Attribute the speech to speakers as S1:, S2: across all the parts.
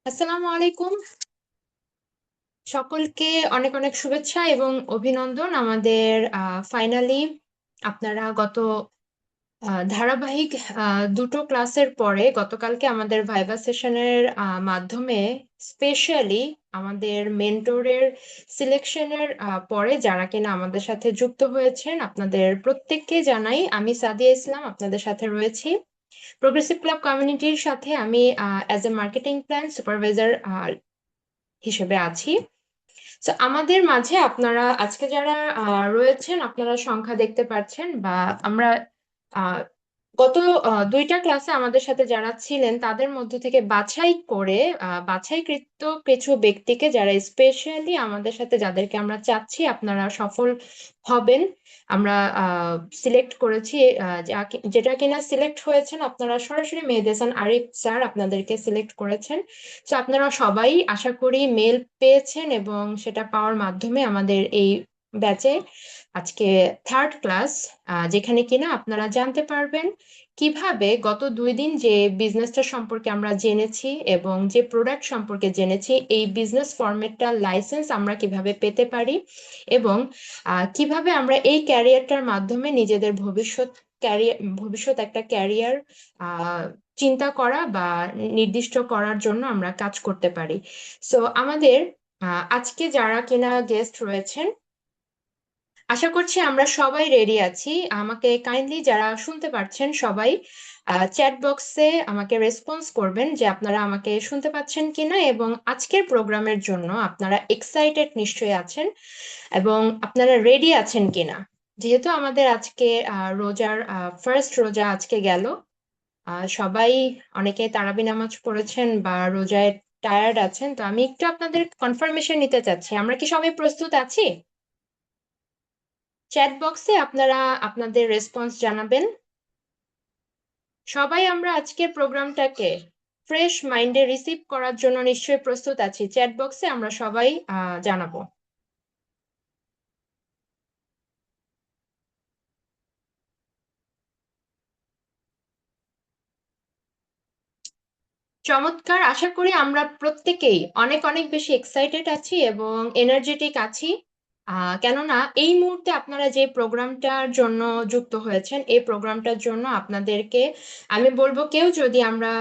S1: আসসালামু আলাইকুম। সকলকে অনেক অনেক শুভেচ্ছা এবং অভিনন্দন। আমাদের ফাইনালি আপনারা গত ধারাবাহিক দুটো ক্লাসের পরে গতকালকে আমাদের ভাইভা সেশনের মাধ্যমে স্পেশালি আমাদের মেন্টরের সিলেকশনের পরে যারা কিনা আমাদের সাথে যুক্ত হয়েছেন আপনাদের প্রত্যেককে জানাই আমি সাদিয়া ইসলাম আপনাদের সাথে রয়েছি। প্রোগ্রেসিভ ক্লাব কমিউনিটির সাথে আমি as a marketing plan supervisor হিসেবে আছি। তো আমাদের মাঝে আপনারা আজকে যারা রয়েছেন আপনারা সংখ্যা দেখতে পাচ্ছেন বা আমরা আহ, গত দুইটা ক্লাসে আমাদের সাথে যারা ছিলেন তাদের মধ্য থেকে বাছাই করে বাছাইকৃত কিছু ব্যক্তিকে যারা স্পেশালি আমাদের সাথে যাদেরকে আমরা চাচ্ছি আপনারা সফল হবেন আমরা সিলেক্ট করেছি। যেটা কিনা সিলেক্ট হয়েছেন আপনারা সরাসরি মেহেদী হাসান আরিফ স্যার আপনাদেরকে সিলেক্ট করেছেন। তো আপনারা সবাই আশা করি মেল পেয়েছেন এবং সেটা পাওয়ার মাধ্যমে আমাদের এই ব্যাচে আজকে থার্ড ক্লাস যেখানে কিনা আপনারা জানতে পারবেন কিভাবে গত 2 দিন যে বিজনেসটা সম্পর্কে আমরা জেনেছি এবং যে প্রোডাক্ট সম্পর্কে জেনেছি এই বিজনেস ফরম্যাটটার লাইসেন্স আমরা কিভাবে পেতে পারি এবং কিভাবে আমরা এই ক্যারিয়ারটার মাধ্যমে নিজেদের ভবিষ্যৎ একটা ক্যারিয়ার চিন্তা করা বা নির্দিষ্ট করার জন্য আমরা কাজ করতে পারি। সো আমাদের আজকে যারা কিনা গেস্ট রয়েছেন আশা করছি আমরা সবাই রেডি আছি। আমাকে কাইন্ডলি যারা শুনতে পাচ্ছেন সবাই চ্যাট বক্সে আমাকে রেসপন্স করবেন যে আপনারা আমাকে শুনতে পাচ্ছেন কিনা এবং আজকের প্রোগ্রামের জন্য আপনারা এক্সাইটেড নিশ্চয়ই আছেন এবং আপনারা রেডি আছেন কিনা। যেহেতু আমাদের আজকে রোজার ফার্স্ট রোজা আজকে গেল, সবাই অনেকে তারাবি নামাজ পড়েছেন বা রোজায় টায়ার্ড আছেন, তো আমি একটু আপনাদের কনফার্মেশন নিতে চাচ্ছি আমরা কি সবাই প্রস্তুত আছি। চ্যাট বক্সে আপনারা আপনাদের রেসপন্স জানাবেন। সবাই আমরা আজকের প্রোগ্রামটাকে ফ্রেশ মাইন্ডে রিসিভ করার জন্য নিশ্চয়ই প্রস্তুত আছি। চ্যাট বক্সে আমরা সবাই জানাবো। চমৎকার, আশা করি আমরা প্রত্যেকেই অনেক অনেক বেশি এক্সাইটেড আছি এবং এনার্জেটিক আছি। কেননা এই মুহূর্তে আপনারা যে প্রোগ্রামটার জন্য যুক্ত হয়েছেন এই প্রোগ্রামটার জন্য আপনাদেরকে আমি বলবো কেউ যদি আমরা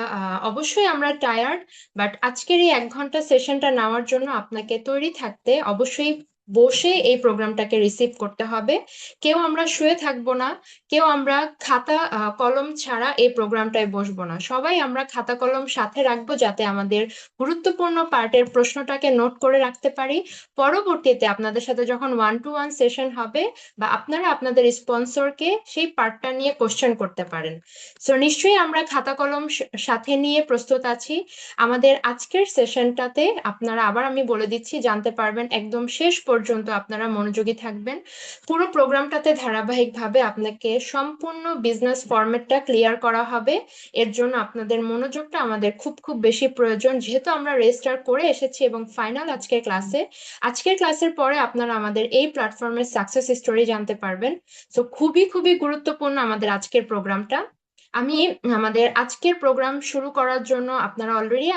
S1: অবশ্যই আমরা টায়ার্ড, বাট আজকের এই 1 ঘন্টা সেশনটা নেওয়ার জন্য আপনাকে তৈরি থাকতে অবশ্যই বসে এই প্রোগ্রামটাকে রিসিভ করতে হবে। কেউ আমরা শুয়ে থাকবো না, কেউ আমরা খাতা কলম ছাড়া এই প্রোগ্রামটায় বসবো না, সবাই আমরা খাতা কলম সাথে রাখবো যাতে আমাদের গুরুত্বপূর্ণ পার্টের প্রশ্নটাকে নোট করে রাখতে পারি। পরবর্তীতে আপনাদের সাথে যখন 1 to 1 সেশন হবে বা আপনারা আপনাদের স্পন্সরকে সেই পার্টটা নিয়ে কোশ্চেন করতে পারেন। সো নিশ্চয়ই আমরা খাতা কলম সাথে নিয়ে প্রস্তুত আছি। আমাদের আজকের সেশনটাতে আপনারা আবার আমি বলে দিচ্ছি জানতে পারবেন একদম শেষ পর্যন্ত আপনারা মনোযোগী থাকবেন। পুরো প্রোগ্রামটাতে ধারাবাহিকভাবে আপনাকে সম্পূর্ণ বিজনেস ফরম্যাটটা ক্লিয়ার করা হবে। এর জন্য আপনাদের মনোযোগটা আমাদের খুব খুব বেশি প্রয়োজন, যেহেতু আমরা রেজিস্টার করে এসেছি এবং ফাইনাল আজকের ক্লাসের পরে আপনারা আমাদের এই প্ল্যাটফর্মের সাকসেস স্টোরি জানতে পারবেন। তো খুবই খুবই গুরুত্বপূর্ণ আমাদের আজকের প্রোগ্রামটা। আমি আমাদের আজকের প্রোগ্রাম শুরু করার জন্য আপনারা অলরেডি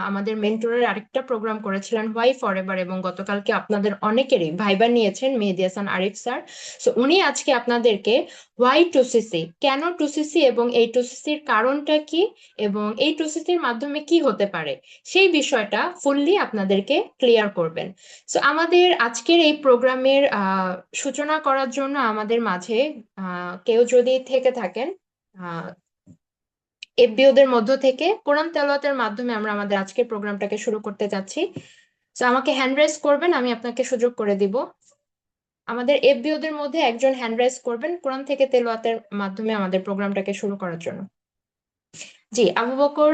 S1: আমাদের মেন্টরের আরেকটা প্রোগ্রাম করেছিলেন হোয়াই ফরএভার এবং গতকালকে আপনাদের অনেকেরই ভাইবা নিয়েছেন মেহেদী হাসান আরিফ স্যার। সো উনি আজকে আপনাদেরকে হোয়াই টুসিসি, কেন টুসিসি এবং এই টুসিসির কারণটা কি এবং এই টুসিসির মাধ্যমে কি হতে পারে সেই বিষয়টা ফুললি আপনাদেরকে ক্লিয়ার করবেন। সো আমাদের আজকের এই প্রোগ্রামের সূচনা করার জন্য আমাদের মাঝে কেউ যদি থেকে থাকেন এফবিওদের মধ্য থেকে কোরআন তেলাওয়াতের মাধ্যমে আমরা আমাদের আজকের প্রোগ্রামটাকে শুরু করতে যাচ্ছি। তো আমাকে হ্যান্ড রাইজ করবেন, আমি আপনাকে সুযোগ করে দিব। আমাদের এফবিওদের মধ্যে একজন হ্যান্ড রাইজ করবেন কোরআন থেকে তেলাওয়াতের মাধ্যমে আমাদের প্রোগ্রামটাকে শুরু করার জন্য। জি, আবু বকর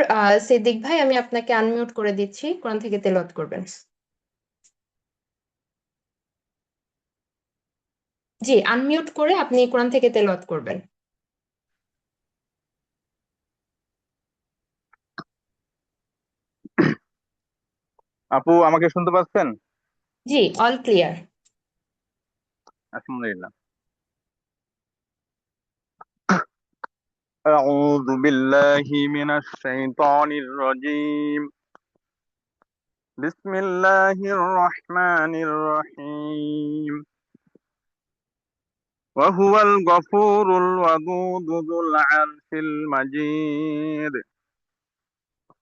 S1: সিদ্দিক ভাই, আমি আপনাকে আনমিউট করে দিচ্ছি, কোরআন থেকে তেলাওয়াত করবেন। জি, আনমিউট করে আপনি কোরআন থেকে তেলাওয়াত করবেন।
S2: আপু আমাকে শুনতে পাচ্ছেন?
S1: জি, অল ক্লিয়ার।
S2: আলহামদুলিল্লাহ। أعوذ بالله من الشيطان الرجيم بسم الله الرحمن الرحيم. وهو الغفور الودود ذو العرش المجيد،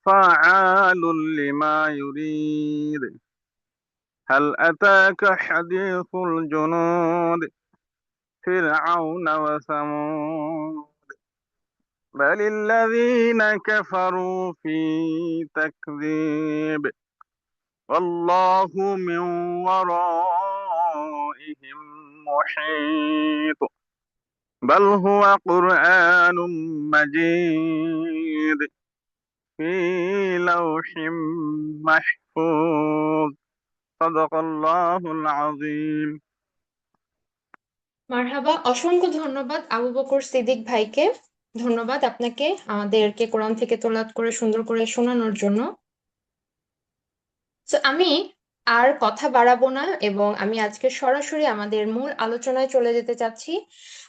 S2: فعال لما يريد. هل أتاك حديث الجنود، فرعون وثمود، بل الذين كفروا في تكذيب، والله من ورائهم محيط. بل هو قرآن مجيد في لوح محفوظ. صدق الله العظيم.
S1: মারহাবা, অসংখ্য ধন্যবাদ আবু বকর সিদ্দিক ভাইকে। ধন্যবাদ আপনাকে আমাদেরকে কোরআন থেকে তেলাওয়াত করে সুন্দর করে শোনানোর জন্য। তো আমি আর কথা বাড়াবো না এবং আমি আজকে সরাসরি আমাদের মূল আলোচনায় চলে যেতে চাচ্ছি।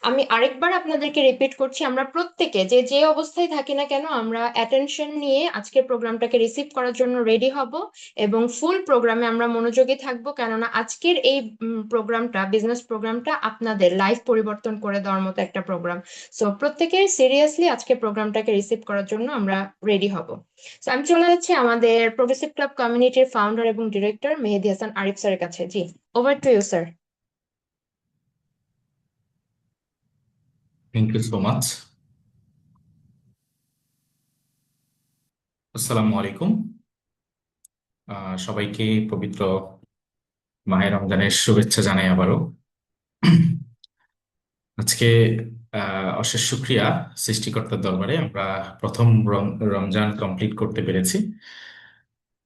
S1: আমি আরেকবার আপনাদেরকে রিপিট করছি, আমরা প্রত্যেকে যে যে অবস্থায় থাকি না কেন আমরা অ্যাটেনশন নিয়ে আজকের প্রোগ্রামটাকে রিসিভ করার জন্য রেডি হব এবং ফুল প্রোগ্রামে আমরা মনোযোগী থাকবো, কেননা আজকের এই প্রোগ্রামটা, বিজনেস প্রোগ্রামটা আপনাদের লাইফ পরিবর্তন করে দেওয়ার মতো একটা প্রোগ্রাম। সো প্রত্যেকে সিরিয়াসলি আজকে প্রোগ্রামটাকে রিসিভ করার জন্য আমরা রেডি হব। So, আমি চলে যাচ্ছি আমাদের প্রোগ্রেসিভ ক্লাব কমিউনিটির ফাউন্ডার এবং ডিরেক্টর মেহেদী হাসান আরিফ স্যারের কাছে। জি, over to you sir.
S3: Thank you so much. আসসালামু আলাইকুম। সবাইকে পবিত্র মাহে রমজানের শুভেচ্ছা জানাই আবারও। আজকে অশেষ শুক্রিয়া সৃষ্টিকর্তার দরবারে আমরা প্রথম রমজান কমপ্লিট করতে পেরেছি।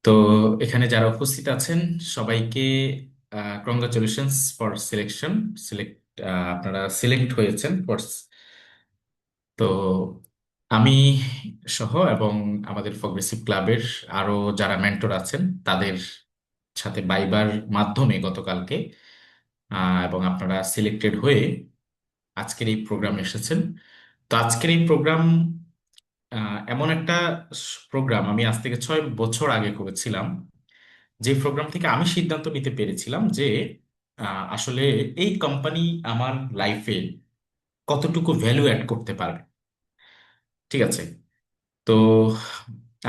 S3: তো এখানে যারা উপস্থিত আছেন সবাইকে কংগ্রাচুলেশনস ফর সিলেকশন। সিলেক্ট আপনারা সিলেক্ট হয়েছেন ফর। তো আমি সহ এবং আমাদের প্রগ্রেসিভ ক্লাবের আরো যারা মেন্টর আছেন তাদের সাথে বাইবার মাধ্যমে গতকালকে এবং আপনারা সিলেক্টেড হয়ে আজকের এই প্রোগ্রামে এসেছেন। তো আজকের এই প্রোগ্রাম এমন একটা প্রোগ্রাম আমি আজ থেকে 6 বছর আগে করেছিলাম, যে প্রোগ্রাম থেকে আমি সিদ্ধান্ত নিতে পেরেছিলাম যে আসলে এই কোম্পানি আমার লাইফে কতটুকু ভ্যালু অ্যাড করতে পারবে। ঠিক আছে। তো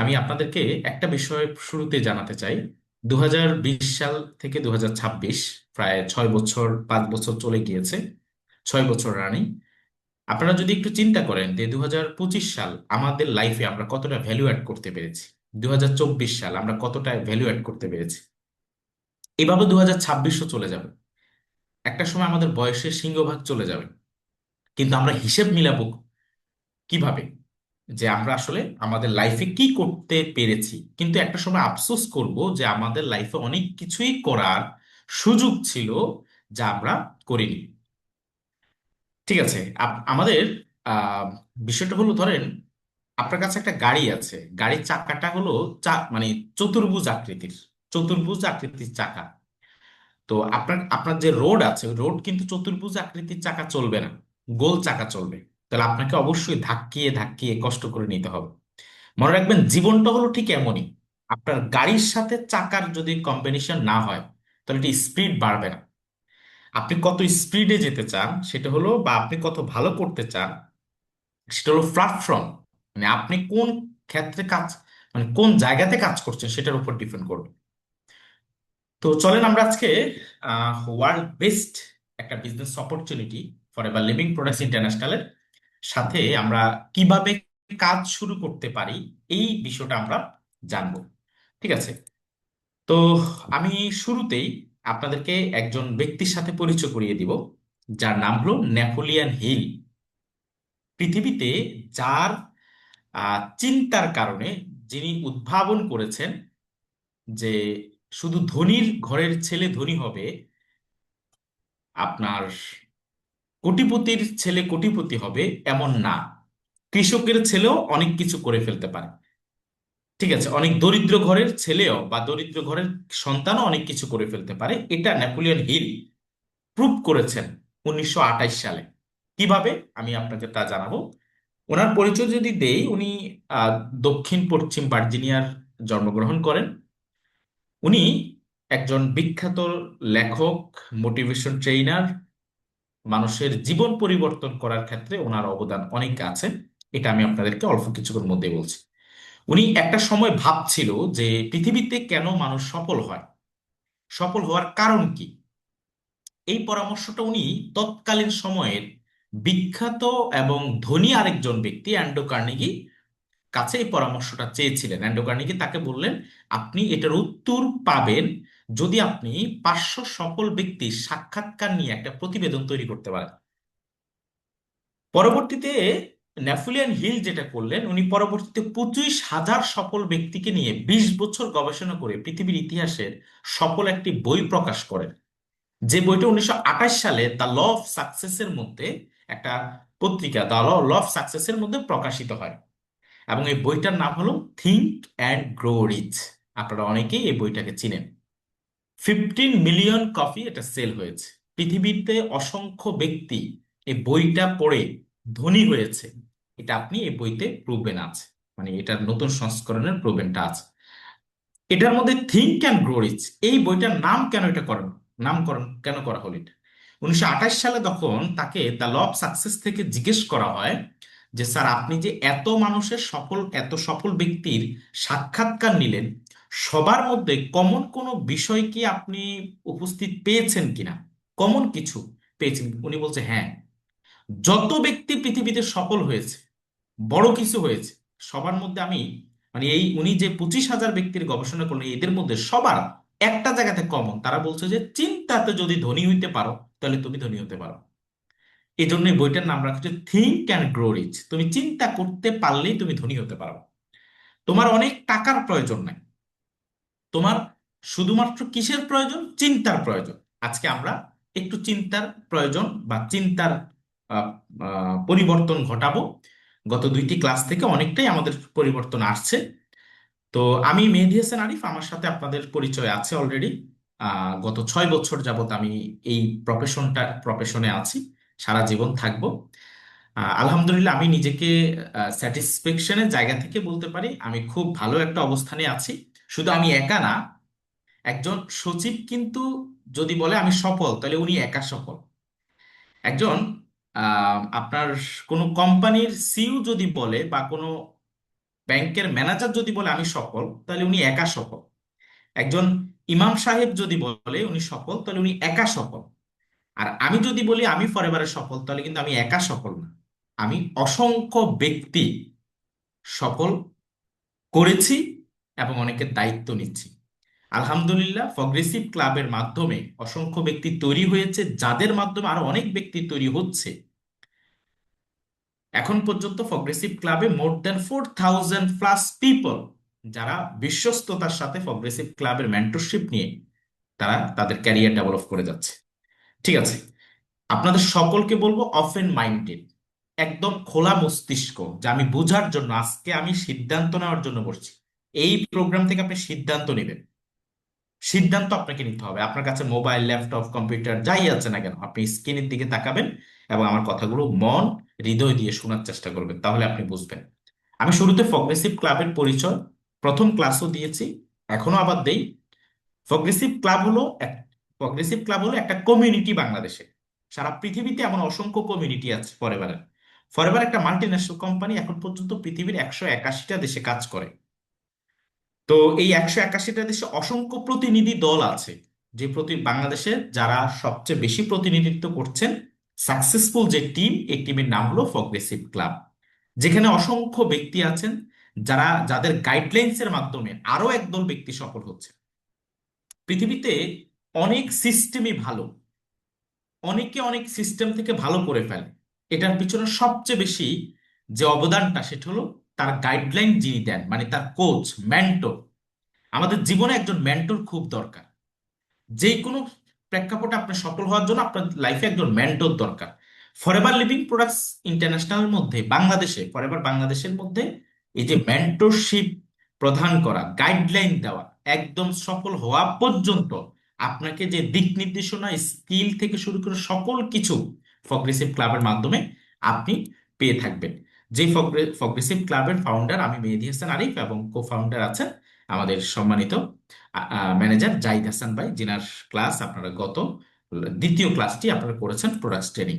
S3: আমি আপনাদেরকে একটা বিষয় শুরুতে জানাতে চাই। 2020 সাল থেকে 2026, প্রায় 6 বছর 5 বছর চলে গিয়েছে, 6 বছর রানিং। আপনারা যদি একটু চিন্তা করেন যে 2025 সাল আমাদের লাইফে আমরা কতটা ভ্যালু অ্যাড করতে পেরেছি, 2024 সাল আমরা কতটা ভ্যালু অ্যাড করতে পেরেছি, এভাবে 2026ও চলে যাবে। একটা সময় আমাদের বয়সের সিংহভাগ চলে যাবে, কিন্তু আমরা হিসেব মিলাবো কিভাবে যে আমরা আসলে আমাদের লাইফে কি করতে পেরেছি। কিন্তু একটা সময় আফসোস করব যে আমাদের লাইফে অনেক কিছুই করার সুযোগ ছিল যা আমরা করিনি। ঠিক আছে। আমাদের আহ বিষয়টা হলো, ধরেন আপনার কাছে একটা গাড়ি আছে, গাড়ির চাকাটা হলো মানে চতুর্ভুজ আকৃতির, চতুর্ভুজ আকৃতির চাকা। তো আপনার আপনার যে রোড আছে, ওই রোড কিন্তু চতুর্ভুজ আকৃতির চাকা চলবে না, গোল চাকা চলবে। তাহলে আপনাকে অবশ্যই ধাক্কিয়ে ধাক্কিয়ে কষ্ট করে নিতে হবে। মনে রাখবেন জীবনটা হলো ঠিক এমনই। আপনার গাড়ির সাথে চাকার যদি কম্বিনেশন না হয় তাহলে এটি স্পিড বাড়বে না। আপনি কত স্পিডে যেতে চান সেটা হলো, বা আপনি কত ভালো করতে চান সেটা হলো প্ল্যাটফর্ম, মানে আপনি কোন ক্ষেত্রে কাজ, মানে কোন জায়গাতে কাজ করছেন সেটার উপর ডিপেন্ড করবে। তো চলেন আমরা আজকে ওয়ার্ল্ড বেস্ট একটা business opportunity Forever Living Products ইন্টারন্যাশনালের সাথে আমরা কিভাবে কাজ শুরু করতে পারি এই বিষয়টা আমরা জানবো। ঠিক আছে। তো আমি শুরুতেই আপনাদেরকে একজন ব্যক্তির সাথে পরিচয় করিয়ে দিব, যার নাম হলো নেপোলিয়ান হিল। পৃথিবীতে যার চিন্তার কারণে, যিনি উদ্ভাবন করেছেন যে শুধু ধনীর ঘরের ছেলে ধনী হবে, আপনার কোটিপতির ছেলে কোটিপতি হবে এমন না, কৃষকের ছেলেও অনেক কিছু করে ফেলতে পারে। ঠিক আছে, অনেক দরিদ্র ঘরের ছেলেও বা দরিদ্র ঘরের সন্তানও অনেক কিছু করে ফেলতে পারে, এটা নেপোলিয়ন হিল প্রুভ করেছেন 1928 সালে। কিভাবে আমি আপনাকে তা জানাবো। ওনার পরিচয় যদি দেই, উনি আহ, দক্ষিণ পশ্চিম ভার্জিনিয়ার জন্মগ্রহণ করেন। উনি একজন বিখ্যাত লেখক, মোটিভেশন ট্রেইনার। মানুষের জীবন পরিবর্তন করার ক্ষেত্রে ওনার অবদান অনেক আছে। এটা আমি আপনাদেরকে অল্প কিছুক্ষণ মধ্যে বলছি। উনি একটা সময় ভাবছিল যে পৃথিবীতে কেন মানুষ সফল হয়, সফল হওয়ার কারণ কি। এই পরামর্শটা উনি তৎকালীন সময়ের বিখ্যাত এবং ধনী আরেকজন ব্যক্তি অ্যান্ড্রু কার্নেগি কাছে এই পরামর্শটা চেয়েছিলেন। অ্যান্ড্রু কার্নেগি তাকে বললেন, আপনি এটার উত্তর পাবেন যদি আপনি 500 সফল ব্যক্তির সাক্ষাৎকার নিয়ে একটা প্রতিবেদন তৈরি করতে পারেন। পরবর্তীতে নেপোলিয়ন হিল যেটা করলেন, উনি পরবর্তীতে 25,000 সফল ব্যক্তিকে নিয়ে 20 বছর গবেষণা করে পৃথিবীর ইতিহাসের সফল একটি বই প্রকাশ করেন। যে বইটা 1928 সালে দ্য ল অফ সাকসেসের মধ্যে, একটা পত্রিকা দ্য ল অফ সাকসেসের মধ্যে প্রকাশিত হয়। এবং এই বইটার নাম হলো থিঙ্ক অ্যান্ড গ্রো রিচ। আপনারা অনেকেই এই বইটাকে চিনেন। 15 মিলিয়ন কপি এটা সেল হয়েছে। পৃথিবীতে অসংখ্য ব্যক্তি এই বইটা পড়ে ধনী হয়েছে। এটা আপনি এই বইতে প্রুভেন আছে, মানে এটার নতুন সংস্করণের প্রুভেনটা আছে। এটার মধ্যে থিঙ্ক অ্যান্ড গ্রো রিচ, এই বইটার নাম কেন এটা করেন, নামকরণ কেন করা হলো এটা? 1928 সালে তখন তাকে দ্য ল অফ সাকসেস থেকে জিজ্ঞেস করা হয় যে স্যার, আপনি যে এত সফল ব্যক্তির সাক্ষাৎকার নিলেন, সবার মধ্যে কমন কোনো বিষয় কি আপনি উপস্থিত পেয়েছেন কিনা, কমন কিছু পেয়েছেন? উনি বলছে হ্যাঁ, যত ব্যক্তি পৃথিবীতে সফল হয়েছে, বড় কিছু হয়েছে, সবার মধ্যে আমি, মানে এই উনি যে 25,000 ব্যক্তির গবেষণা করলেন, এদের মধ্যে সবার একটা জায়গাতে কমন, তারা বলছে যে চিন্তাতে যদি ধনী হইতে পারো তাহলে তুমি ধনী হতে পারো। এই জন্য এই বইটার নাম রাখা হচ্ছে থিঙ্ক অ্যান্ড গ্রো রিচ। তুমি চিন্তা করতে পারলেই তুমি ধনী হতে পারো। তোমার অনেক টাকার প্রয়োজন নাই, তোমার শুধুমাত্র কিসের প্রয়োজন? চিন্তার প্রয়োজন। আজকে আমরা একটু চিন্তার প্রয়োজন বা চিন্তার আহ, পরিবর্তন ঘটাবো। গত 2টি ক্লাস থেকে অনেকটাই আমাদের পরিবর্তন আসছে। তো আমি মেহেদী হাসান আরিফ, আমার সাথে আপনাদের পরিচয় আছে অলরেডি। গত 6 বছর যাবত আমি এই প্রফেশনে আছি, সারা জীবন থাকবো। আলহামদুলিল্লাহ, আমি নিজেকে স্যাটিসফ্যাকশনের জায়গা থেকে বলতে পারি আমি খুব ভালো একটা অবস্থানে আছি। শুধু আমি একা না, একজন সচিব কিন্তু যদি বলে আমি সফল, তাহলে উনি একা সফল। একজন আপনার কোনো কোম্পানির সিইও যদি বলে বা কোনো ব্যাংকের ম্যানেজার যদি বলে আমি সফল, তাহলে উনি একা সফল। একজন ইমাম সাহেব যদি বলে উনি সফল, তাহলে উনি একা সফল। আর আমি যদি বলি আমি ফরএভারে সফল, তাহলে কিন্তু আমি একা সফল না, আমি অসংখ্য ব্যক্তি সফল করেছি এবং অনেকের দায়িত্ব নিচ্ছি। আলহামদুলিল্লাহ, প্রগ্রেসিভ ক্লাবের মাধ্যমে অসংখ্য ব্যক্তি তৈরি হয়েছে, যাদের মাধ্যমে আরো অনেক ব্যক্তি তৈরি হচ্ছে। এখন পর্যন্ত প্রগ্রেসিভ ক্লাবে মোর দ্যান 4,000+ পিপল, যারা বিশ্বস্ততার সাথে প্রগ্রেসিভ ক্লাবের মেন্টরশিপ নিয়ে তারা তাদের ক্যারিয়ার ডেভেলপ করে যাচ্ছে। ঠিক আছে, আপনাদের সকলকে বলবো ওপেন মাইন্ডেড, একদম খোলা মস্তিষ্ক, যা আমি বোঝার জন্য আজকে আমি সিদ্ধান্ত নেওয়ার জন্য বসছি। এই প্রোগ্রাম থেকে আপনি সিদ্ধান্ত নেবেন। সিদ্ধান্ত আপনাকে নিতে হবে। আপনার কাছে মোবাইল, ল্যাপটপ, কম্পিউটার যাই আছে না কেন, আপনি স্ক্রিনের দিকে তাকাবেন এবং আমার কথাগুলো মন, হৃদয় দিয়ে শোনার চেষ্টা করবেন, তাহলে আপনি বুঝবেন। আমি শুরুতে প্রগ্রেসিভ ক্লাবের পরিচয় প্রথম ক্লাসও দিয়েছি, এখনো আবার দেই। প্রগ্রেসিভ ক্লাব হলো প্রগ্রেসিভ ক্লাব হলো একটা কমিউনিটি বাংলাদেশে। সারা পৃথিবীতে এমন অসংখ্য কমিউনিটি আছে ফরএভারের। ফরএভার একটা মাল্টিন্যাশনাল কোম্পানি, এখন পর্যন্ত পৃথিবীর 181টা দেশে কাজ করে। তো এই 181টা দেশে অসংখ্য প্রতিনিধি দল আছে, যে বাংলাদেশে যারা সবচেয়ে বেশি প্রতিনিধিত্ব করছেন, সাকসেসফুল যে টিম, এই টিমের নাম হলো প্রগ্রেসিভ ক্লাব। যেখানে অসংখ্য ব্যক্তি আছেন যাদের গাইডলাইন্স এর মাধ্যমে আরো একদল ব্যক্তি সফল হচ্ছে। পৃথিবীতে অনেক সিস্টেমই ভালো, অনেকে অনেক সিস্টেম থেকে ভালো করে ফেলে। এটার পিছনে সবচেয়ে বেশি যে অবদানটা, সেটা হলো তার গাইডলাইন যিনি দেন, মানে তার কোচ, মেন্টর। আমাদের জীবনে একজন মেন্টর খুব দরকার। যে কোনো প্রেক্ষাপটে আপনার সফল হওয়ার জন্য আপনার লাইফে একজন মেন্টর দরকার। ফরএভার লিভিং প্রোডাক্টস ইন্টারন্যাশনালের মধ্যে, ফরএভার বাংলাদেশের মধ্যে এই যে মেন্টরশিপ প্রদান করা, গাইডলাইন দেওয়া, একদম সফল হওয়া পর্যন্ত আপনাকে যে দিক নির্দেশনা, স্কিল থেকে শুরু করে সকল কিছু প্রগ্রেসিভ ক্লাবের মাধ্যমে আপনি পেয়ে থাকবেন। যে প্রগ্রেসিভ ক্লাবের ফাউন্ডার আমি মেহেদী হাসান আরিফ, এবং কো ফাউন্ডার আছেন আমাদের সম্মানিত ম্যানেজার জাহিদ হাসান ভাই, যিনার ক্লাস আপনারা গত দ্বিতীয় ক্লাসটি আপনারা করেছেন প্রোডাক্টস ট্রেনিং।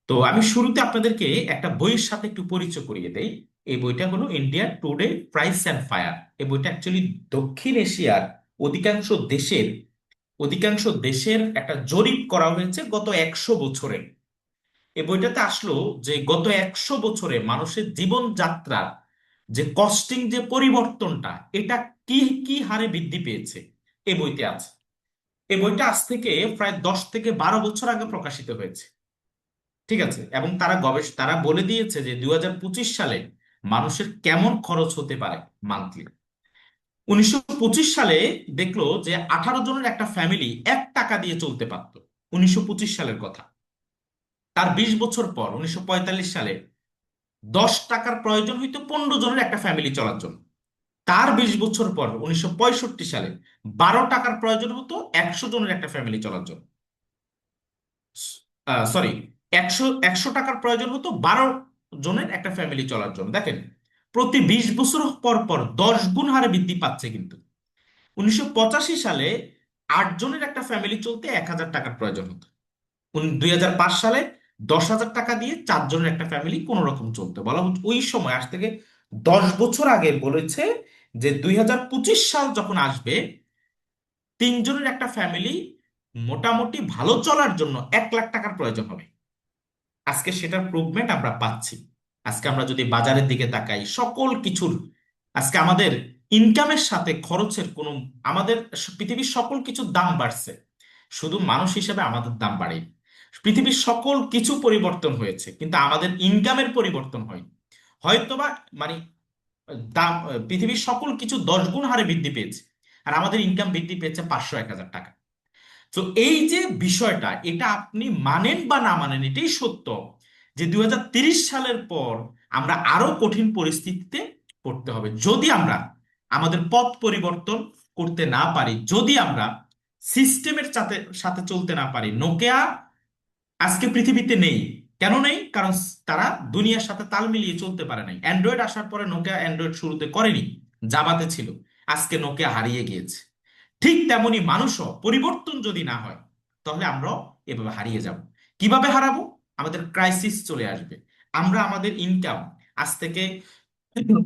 S3: তো আমি শুরুতে আপনাদেরকে একটা বইয়ের সাথে একটু পরিচয় করিয়ে দেই। এই বইটা হলো India today price and fire. এই বইটা অ্যাকচুয়ালি দক্ষিণ এশিয়ার অধিকাংশ দেশের অধিকাংশ দেশের একটা জরিপ করা হয়েছে গত 100 বছরে। এই বইটাতে আসলো যে গত 100 বছরে মানুষের জীবনযাত্রার যে কস্টিং, যে পরিবর্তনটা, এটা কি কি হারে বৃদ্ধি পেয়েছে এই বইতে আছে। এই বইটা আজ থেকে প্রায় 10 থেকে 12 বছর আগে প্রকাশিত হয়েছে, ঠিক আছে? এবং তারা বলে দিয়েছে যে 2025 সালে মানুষের কেমন খরচ হতে পারে মান্থলি। 1925 সালে দেখলো যে 18 জনের একটা ফ্যামিলি 1 টাকা দিয়ে চলতে পারতো, 1925 সালের কথা। তার 20 বছর পর 1945 সালে 10 টাকার প্রয়োজন হইতো 15 জনের একটা ফ্যামিলি চলার জন্য। তার 20 বছর পর 1965 সালে 12 টাকার প্রয়োজন হতো 100 জনের একটা ফ্যামিলি চলার জন্য। সরি, একশো একশো টাকার প্রয়োজন হতো 12 জনের একটা ফ্যামিলি চলার জন্য। দেখেন, প্রতি 20 বছর পর পর 10 গুণ হারে বৃদ্ধি পাচ্ছে। কিন্তু 1985 সালে 8 জনের একটা ফ্যামিলি চলতে 1,000 টাকার প্রয়োজন হতো। 2005 সালে 10,000 টাকা দিয়ে 4 জনের একটা ফ্যামিলি কোন রকম চলতো। বলা হচ্ছে ওই সময়, আজ থেকে 10 বছর আগে বলেছে যে 2025 সাল যখন আসবে, 3 জনের একটা ফ্যামিলি মোটামুটি ভালো চলার জন্য 1 লাখ টাকার প্রয়োজন হবে। আজকে সেটার প্রুভমেন্ট আমরা পাচ্ছি। আজকে আমরা যদি বাজারের দিকে তাকাই, সকল কিছুর আজকে আমাদের ইনকামের সাথে খরচের কোনো, আমাদের পৃথিবীর সকল কিছুর দাম বাড়ছে, শুধু মানুষ হিসেবে আমাদের দাম বাড়েনি। পৃথিবীর সকল কিছু পরিবর্তন হয়েছে, কিন্তু আমাদের ইনকামের পরিবর্তন হয়নি। হয়তোবা মানে দাম, পৃথিবীর সকল কিছু 10 গুণ হারে বৃদ্ধি পেয়েছে, আর আমাদের ইনকাম বৃদ্ধি পেয়েছে 500-1,000 টাকা। তো এই যে বিষয়টা, এটা আপনি মানেন বা না মানেন, এটাই সত্য যে 2030 সালের পর আমরা আরো কঠিন পরিস্থিতিতে পড়তে হবে যদি আমরা আমাদের পথ পরিবর্তন করতে না পারি, যদি আমরা সিস্টেমের সাথে সাথে চলতে না পারি। নোকিয়া আজকে পৃথিবীতে নেই। কেন নেই? কারণ তারা দুনিয়ার সাথে তাল মিলিয়ে চলতে পারে নাই। অ্যান্ড্রয়েড আসার পরে নোকিয়া অ্যান্ড্রয়েড শুরুতে করেনি, জাভাতে ছিল। আজকে নোকিয়া হারিয়ে গিয়েছে। ঠিক তেমনি মানুষও পরিবর্তন যদি না হয়, তাহলে আমরাও এভাবে হারিয়ে যাব। কিভাবে হারাবো? আমাদের ক্রাইসিস চলে আসবে। আমরা আমাদের ইনকাম, আজ থেকে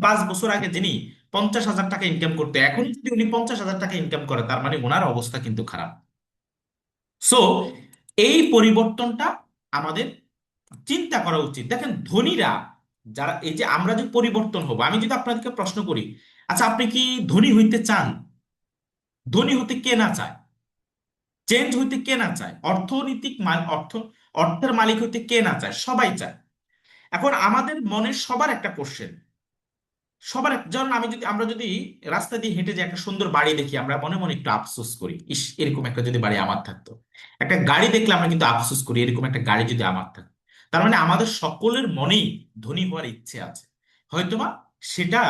S3: 5 বছর আগে যিনি 50,000 টাকা ইনকাম করতে, এখন যদি উনি 50,000 টাকা ইনকাম করে, তার মানে ওনার অবস্থা কিন্তু খারাপ। সো এই পরিবর্তনটা আমাদের চিন্তা করা উচিত। দেখেন, ধনীরা যারা, এই যে আমরা যে পরিবর্তন হবো, আমি যদি আপনাদেরকে প্রশ্ন করি, আচ্ছা আপনি কি ধনী হইতে চান? ধনী হতে কে না চায়? চেঞ্জ হইতে কে না চায়? অর্থের মালিক হইতে কে না চায়? সবাই চায়। এখন আমাদের মনে সবার একটা কোশ্চেন, যেমন আমরা যদি রাস্তা দিয়ে হেঁটে যে একটা সুন্দর বাড়ি দেখি, আমরা মনে মনে একটু আফসোস করি, ইস এরকম একটা যদি বাড়ি আমার থাকতো। একটা গাড়ি দেখলে আমরা কিন্তু আফসোস করি, এরকম একটা গাড়ি যদি আমার থাকতো। তার মানে আমাদের সকলের মনেই ধনী হওয়ার ইচ্ছে আছে। হয়তোবা সেটা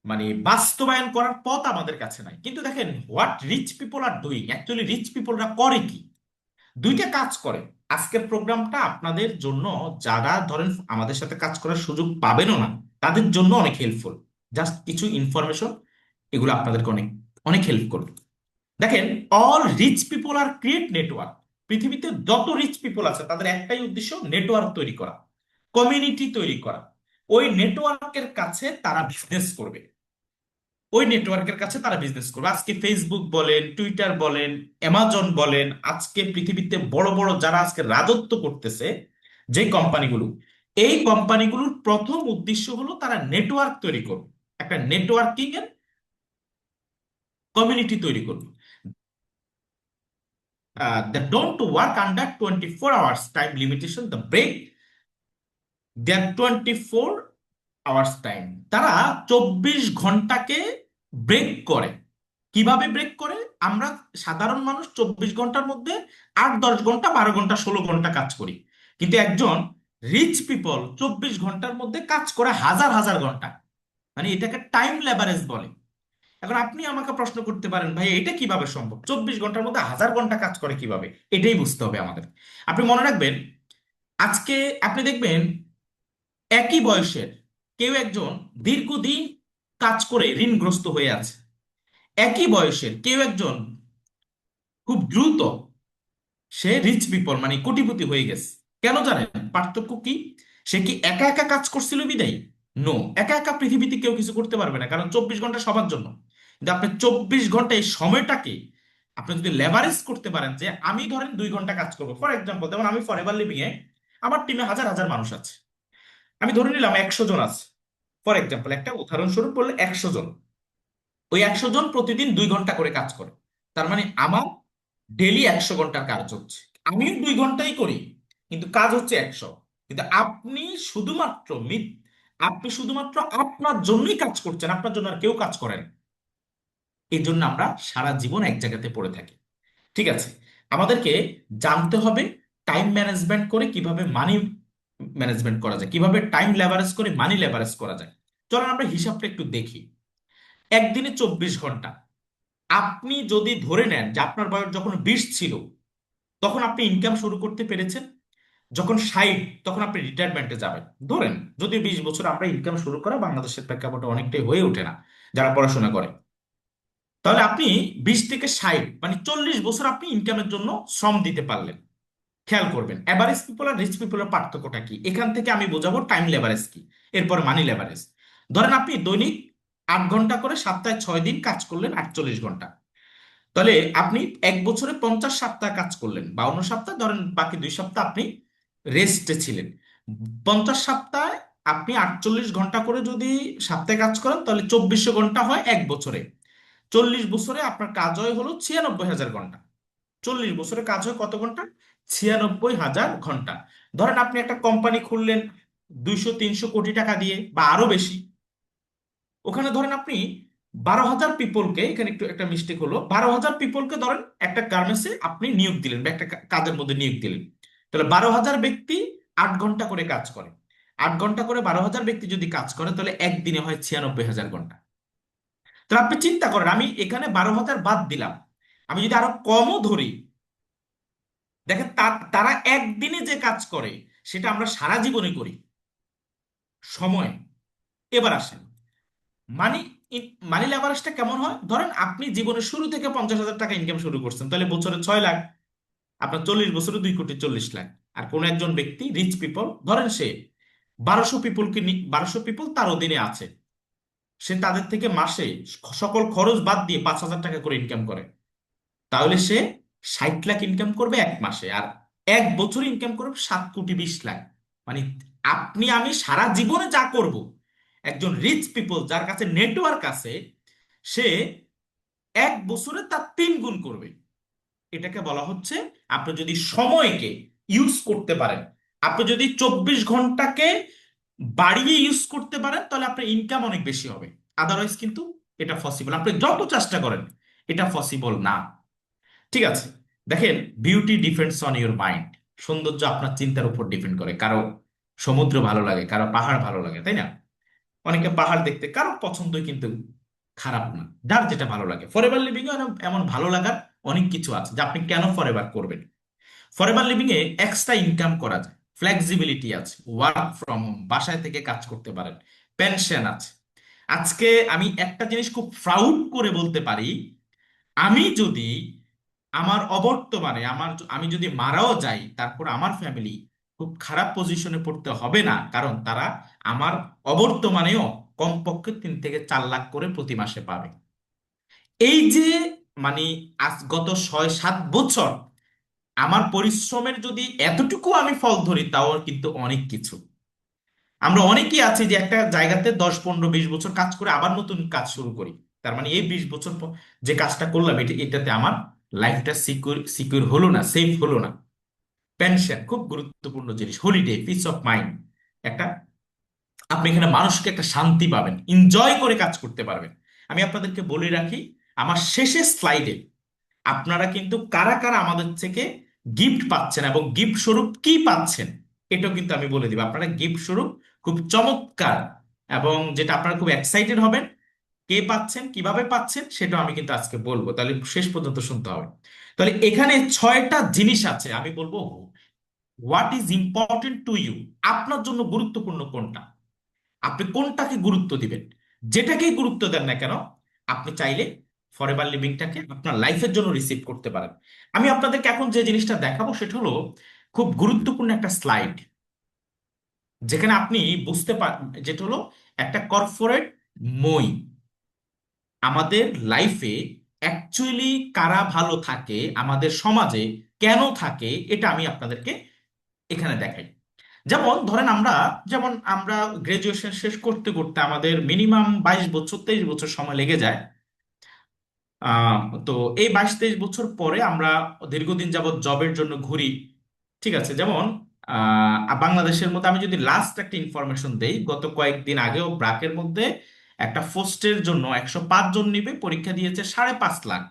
S3: মানে বাস্তবায়ন করার পথ আমাদের কাছে নাই। কিন্তু দেখেন, what rich people are doing, actually rich পিপলরা করে কি? দুইটা কাজ করে। আজকের প্রোগ্রামটা আপনাদের জন্য, যারা ধরেন আমাদের সাথে কাজ করার সুযোগ পাবেনও না, তাদের জন্য অনেক হেল্পফুল। জাস্ট কিছু ইনফরমেশন, এগুলো আপনাদেরকে অনেক অনেক হেল্প করবে। দেখেন, অল রিচ পিপল আর ক্রিয়েট নেটওয়ার্ক। পৃথিবীতে যত রিচ পিপল আছে, তাদের একটাই উদ্দেশ্য, নেটওয়ার্ক তৈরি করা, কমিউনিটি তৈরি করা। ওই নেটওয়ার্কের কাছে তারা বিজনেস করবে। আজকে ফেসবুক বলেন, টুইটার বলেন, অ্যামাজন বলেন, আজকে পৃথিবীতে বড় বড় যারা আজকে রাজত্ব করতেছে, যে কোম্পানিগুলো, এই কোম্পানিগুলোর প্রথম উদ্দেশ্য হলো তারা নেটওয়ার্ক তৈরি করবে, একটা নেটওয়ার্কিং এর কমিউনিটি তৈরি করবে। They don't work under 24 hours time limitation, the break their 24 hours time। তারা 24 ঘন্টাকে ব্রেক করে। কিভাবে ব্রেক করে? আমরা সাধারণ মানুষ 24 ঘন্টার মধ্যে 8-10 ঘন্টা, 12 ঘন্টা, 16 ঘন্টা কাজ করি। কিন্তু একজন রিচ পিপল 24 ঘন্টার মধ্যে কাজ করে হাজার হাজার ঘন্টা। মানে এটাকে টাইম লেভারেজ বলে। এখন আপনি আমাকে প্রশ্ন করতে পারেন, ভাই এটা কিভাবে সম্ভব? 24 ঘন্টার মধ্যে হাজার ঘন্টা কাজ করে কিভাবে? এটাই বুঝতে হবে আমাদের। আপনি মনে রাখবেন, আজকে আপনি দেখবেন একই বয়সের কেউ একজন দীর্ঘদিন কাজ করে ঋণগ্রস্ত হয়ে আছে, একই বয়সের কেউ একজন খুব দ্রুত সে রিচ পিপল মানে কোটিপতি হয়ে গেছে। কেন জানেন পার্থক্য কি? সে কি একা একা কাজ করছিল বিদায়? নো। একা একা পৃথিবীতে কেউ কিছু করতে পারবে না, কারণ 24 ঘন্টা সবার জন্য। কিন্তু আপনি 24 ঘন্টা এই সময়টাকে আপনি যদি লেভারেজ করতে পারেন, যে আমি ধরেন 2 ঘন্টা কাজ করবো, ফর এক্সাম্পল যেমন আমি ফরএভার লিভিং এ আমার টিমে হাজার হাজার মানুষ আছে, আমি ধরে নিলাম 100 জন আছে। ফর এক্সাম্পল একটা উদাহরণস্বরূপ বললে 100 জন, ওই 100 জন প্রতিদিন 2 ঘন্টা করে কাজ করে। তার মানে আমার ডেলি 100 ঘন্টার কাজ হচ্ছে, আমিও 2 ঘন্টাই করি, কিন্তু কাজ হচ্ছে 100। কিন্তু আপনি শুধুমাত্র আপনার জন্যই কাজ করছেন, আপনার জন্য আর কেউ কাজ করেন। এই জন্য আমরা সারা জীবন এক জায়গাতে পড়ে থাকি। ঠিক আছে, আমাদেরকে জানতে হবে টাইম ম্যানেজমেন্ট করে কিভাবে মানি ম্যানেজমেন্ট করা যায়, কিভাবে টাইম লেভারেজ করে মানি লেভারেজ করা যায়। চলেন আমরা হিসাবটা একটু দেখি। একদিনে 24 ঘন্টা, আপনি যদি ধরে নেন যে আপনার বয়স যখন 20 ছিল তখন আপনি ইনকাম শুরু করতে পেরেছেন, যখন 60 তখন আপনি রিটায়ারমেন্টে যাবেন ধরেন। যদি 20 বছর আমরা ইনকাম শুরু করা বাংলাদেশের প্রেক্ষাপটে অনেকটাই হয়ে ওঠে না যারা পড়াশোনা করে, তাহলে আপনি 20 থেকে 60 মানে 40 বছর আপনি ইনকামের জন্য শ্রম দিতে পারলেন। খেয়াল করবেন অ্যাভারেজ পিপল আর রিচ পিপলের পার্থক্যটা কি, এখান থেকে আমি বোঝাবো টাইম লেভারেজ কি, এরপর মানি লেভারেজ। ধরেন আপনি দৈনিক 8 ঘন্টা করে সপ্তাহে 6 দিন কাজ করলেন 48 ঘন্টা, তাহলে আপনি এক বছরে 50 সপ্তাহ কাজ করলেন, 52 সপ্তাহ ধরেন, বাকি 2 সপ্তাহ আপনি রেস্টে ছিলেন। 50 সপ্তাহে আপনি 48 ঘন্টা করে যদি সপ্তাহে কাজ করেন তাহলে 2400 ঘন্টা হয় এক বছরে। 40 বছরে আপনার কাজ হয় হলো 96,000 ঘন্টা। 40 বছরে কাজ হয় কত ঘন্টা? 96,000 ঘন্টা। ধরেন আপনি একটা কোম্পানি খুললেন 200-300 কোটি টাকা দিয়ে বা আরো বেশি, ওখানে ধরেন আপনি 12,000 পিপলকে, এখানে একটু একটা মিস্টেক হলো, 12,000 পিপলকে ধরেন একটা গার্মেন্টসে আপনি নিয়োগ দিলেন বা একটা কাজের মধ্যে নিয়োগ দিলেন। তাহলে 12,000 ব্যক্তি 8 ঘন্টা করে কাজ করে, 8 ঘন্টা করে 12,000 ব্যক্তি যদি কাজ করে তাহলে একদিনে হয় 96,000 ঘন্টা। তাহলে আপনি চিন্তা করেন, আমি এখানে 12,000 বাদ দিলাম, আমি যদি আরো কমও ধরি, দেখেন তারা একদিনে যে কাজ করে সেটা আমরা সারা জীবনে করি সময়। এবার আসেন মানি মানি লেভারেজটা কেমন হয়। ধরেন আপনি জীবনের শুরু থেকে 50,000 টাকা ইনকাম শুরু করছেন, তাহলে বছরে 6 লাখ, আপনার 40 বছরে 2,40,00,000। আর কোন একজন ব্যক্তি রিচ পিপল ধরেন সে 1200 পিপল তার অধীনে আছে, সে তাদের থেকে মাসে সকল খরচ বাদ দিয়ে 5,000 টাকা করে ইনকাম করে, তাহলে সে 60 লাখ ইনকাম করবে এক মাসে, আর এক বছর ইনকাম করবে 7,20,00,000। মানে আপনি আমি সারা জীবনে যা করব, একজন রিচ পিপল যার কাছে নেটওয়ার্ক আছে সে এক বছরে তার 3 গুণ করবে। এটাকে বলা হচ্ছে আপনি যদি সময়কে ইউজ করতে পারেন, আপনি যদি 24 ঘন্টাকে বাড়িয়ে ইউজ করতে পারেন তাহলে আপনার ইনকাম অনেক বেশি হবে। আদারওয়াইজ কিন্তু এটা পসিবল, আপনি যত চেষ্টা করেন এটা পসিবল না। ঠিক আছে, দেখেন beauty depends on your mind. সৌন্দর্য আপনার চিন্তার উপর ডিপেন্ড করে। কারো সমুদ্র ভালো লাগে, কারো পাহাড় ভালো লাগে, তাই না? অনেকে পাহাড় দেখতে, কারো পছন্দই কিন্তু খারাপ না, যার যেটা ভালো লাগে। ফরএভার লিভিং এ এমন ভালো লাগার অনেক কিছু আছে যা আপনি কেন ফরএভার করবেন। ফরএভার লিভিং এ এক্সট্রা ইনকাম করা যায়, ফ্লেক্সিবিলিটি আছে, ওয়ার্ক ফ্রম হোম, বাসায় থেকে কাজ করতে পারেন, পেনশন আছে। আজকে আমি একটা জিনিস খুব প্রাউড করে বলতে পারি, আমি যদি আমার অবর্তমানে আমি যদি মারাও যাই তারপর আমার ফ্যামিলি খুব খারাপ পজিশনে পড়তে হবে না, কারণ তারা আমার অবর্তমানেও কমপক্ষে 3 থেকে 4 লাখ করে প্রতি মাসে পাবে। এই যে মানে আজ গত 6-7 বছর আমার পরিশ্রমের যদি এতটুকু আমি ফল ধরি তাও কিন্তু অনেক কিছু। আমরা অনেকেই আছি যে একটা জায়গাতে 10-15-20 বছর কাজ করে আবার নতুন কাজ শুরু করি, তার মানে এই 20 বছর পর যে কাজটা করলাম এটাতে আমার লাইফটা সিকিউর সিকিউর হলো না, সেফ হলো না। পেনশন খুব গুরুত্বপূর্ণ জিনিস, হলিডে, পিস অফ মাইন্ড, একটা আপনি এখানে মানুষকে একটা শান্তি পাবেন, এনজয় করে কাজ করতে পারবেন। আমি আপনাদেরকে বলে রাখি আমার শেষের স্লাইডে আপনারা কিন্তু কারা কারা আমাদের থেকে গিফট পাচ্ছেন এবং গিফট স্বরূপ কি পাচ্ছেন এটাও কিন্তু আমি বলে দিব। আপনারা গিফট স্বরূপ খুব চমৎকার এবং যেটা আপনারা খুব এক্সাইটেড হবেন, কে পাচ্ছেন কিভাবে পাচ্ছেন সেটাও আমি কিন্তু আজকে বলবো, তাহলে শেষ পর্যন্ত শুনতে হবে। তাহলে এখানে 6টা জিনিস আছে, আমি বলবো what is important to you, আপনার জন্য গুরুত্বপূর্ণ কোনটা, আপনি কোনটাকে গুরুত্ব দিবেন। যেটাকেই গুরুত্ব দেন না কেন আপনি চাইলে ফরএভার লিভিংটাকে আপনার লাইফের জন্য রিসিভ করতে পারেন। আমি আপনাদেরকে এখন যে জিনিসটা দেখাবো সেটা হলো খুব গুরুত্বপূর্ণ একটা স্লাইড, যেখানে আপনি বুঝতে পার, যেটা হলো একটা কর্পোরেট মই আমাদের লাইফে অ্যাকচুয়ালি কারা ভালো থাকে, আমাদের সমাজে কেন থাকে, এটা আমি আপনাদেরকে এখানে দেখাই। যেমন ধরেন আমরা গ্রাজুয়েশন শেষ করতে করতে আমাদের মিনিমাম 22 বছর 23 বছর সময় লেগে যায়। আহ, তো এই 22 23 বছর পরে আমরা দীর্ঘদিন যাবত জবের জন্য ঘুরি। ঠিক আছে, যেমন বাংলাদেশের মধ্যে আমি যদি লাস্ট একটা ইনফরমেশন দেই, গত কয়েকদিন আগেও ব্র্যাকের মধ্যে একটা পোস্টের জন্য 105 জন নিবে, পরীক্ষা দিয়েছে 5.5 লাখ।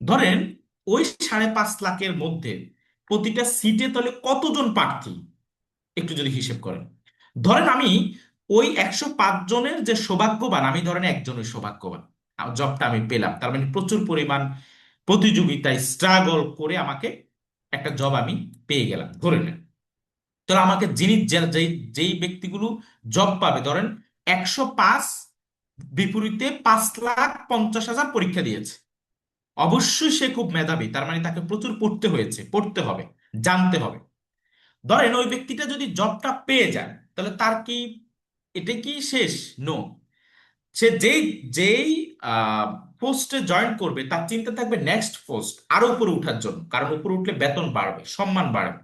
S3: ধরেন ওই 5.5 লাখের মধ্যে প্রতিটা সিটে তাহলে কতজন প্রার্থী একটু যদি হিসেব করেন। ধরেন আমি ওই 105 জনের যে সৌভাগ্যবান, আমি ধরেন একজনের সৌভাগ্যবান, জবটা আমি পেলাম, তার মানে প্রচুর পরিমাণ প্রতিযোগিতায় স্ট্রাগল করে আমাকে একটা জব আমি পেয়ে গেলাম ধরে নেন। তাহলে আমাকে যিনি যেই যেই ব্যক্তিগুলো জব পাবে, ধরেন 105 বিপরীতে 5,50,000 পরীক্ষা দিয়েছে, অবশ্যই সে খুব মেধাবী, তার মানে তাকে প্রচুর পড়তে হয়েছে, পড়তে হবে, জানতে হবে। ধরেন ওই ব্যক্তিটা যদি জবটা পেয়ে যায়, তাহলে তার কি এটা কি শেষ? নো। সে যেই যেই পোস্টে জয়েন করবে তার চিন্তা থাকবে নেক্সট পোস্ট আরো উপরে উঠার জন্য, কারণ উপরে উঠলে বেতন বাড়বে, সম্মান বাড়বে।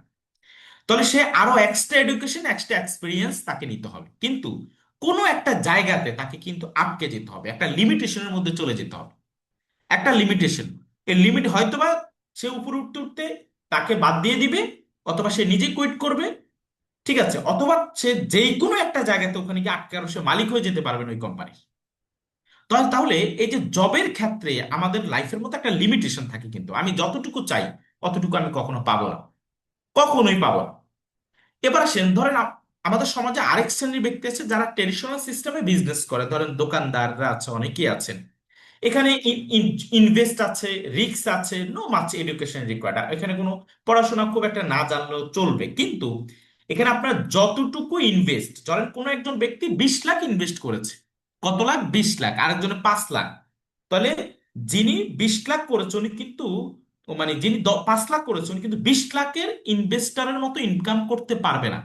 S3: তাহলে সে আরো এক্সট্রা এডুকেশন, এক্সট্রা এক্সপিরিয়েন্স তাকে নিতে হবে। কিন্তু কোনো একটা জায়গাতে তাকে কিন্তু আটকে যেতে হবে, একটা লিমিটেশনের মধ্যে চলে যেতে হবে, একটা লিমিটেশন। এই লিমিট হয়তোবা সে উপরে উঠতে উঠতে তাকে বাদ দিয়ে দিবে, অথবা সে নিজে কুইট করবে। ঠিক আছে, অথবা সে যেই কোনো একটা জায়গাতে ওখানে গিয়ে আটকে আরো সে মালিক হয়ে যেতে পারবেন ওই কোম্পানির। তাহলে তাহলে এই যে জবের ক্ষেত্রে আমাদের লাইফের মধ্যে একটা লিমিটেশন থাকে, কিন্তু আমি যতটুকু চাই অতটুকু আমি কখনো পাবো না, কখনোই পাবো না। এবার আসেন, ধরেন আমাদের সমাজে আরেক শ্রেণীর ব্যক্তি আছে যারা ট্রেডিশনাল সিস্টেমে বিজনেস করে, ধরেন দোকানদাররা আছে, অনেকেই আছেন। এখানে ইনভেস্ট আছে, রিস্ক আছে, নো মাচ এডুকেশন রিকোয়ার্ড, এখানে কোনো পড়াশোনা খুব একটা না জানলেও চলবে। কিন্তু এখানে আপনার যতটুকু ইনভেস্ট, ধরেন কোনো একজন ব্যক্তি 20 লাখ ইনভেস্ট করেছে, কত লাখ? 20 লাখ, আরেকজনে 5 লাখ। তাহলে যিনি 20 লাখ করেছে উনি কিন্তু, মানে যিনি 5 লাখ করেছে উনি কিন্তু 20 লাখের ইনভেস্টরের মতো ইনকাম করতে পারবে না।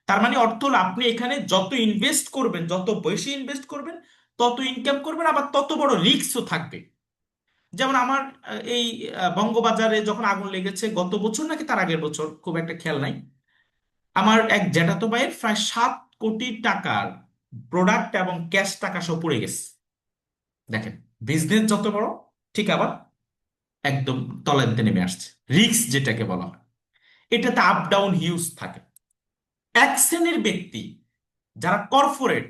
S3: তার মানে অর্থ হলো আপনি এখানে যত ইনভেস্ট করবেন, যত বেশি ইনভেস্ট করবেন, তত ইনকাম করবেন, আবার তত বড় রিস্কও থাকবে। যেমন আমার এই বঙ্গবাজারে যখন আগুন লেগেছে গত বছর নাকি তার আগের বছর, খুব একটা খেয়াল নাই, আমার এক জ্যাঠাতো ভাইয়ের প্রায় 7 কোটি টাকার প্রোডাক্ট এবং ক্যাশ টাকা সব পড়ে গেছে। দেখেন, বিজনেস যত বড়, ঠিক আবার একদম তলানিতে নেমে আসছে, রিস্ক যেটাকে বলা হয়, এটাতে আপ ডাউন হিউজ থাকে। এক শ্রেণীর ব্যক্তি যারা কর্পোরেট,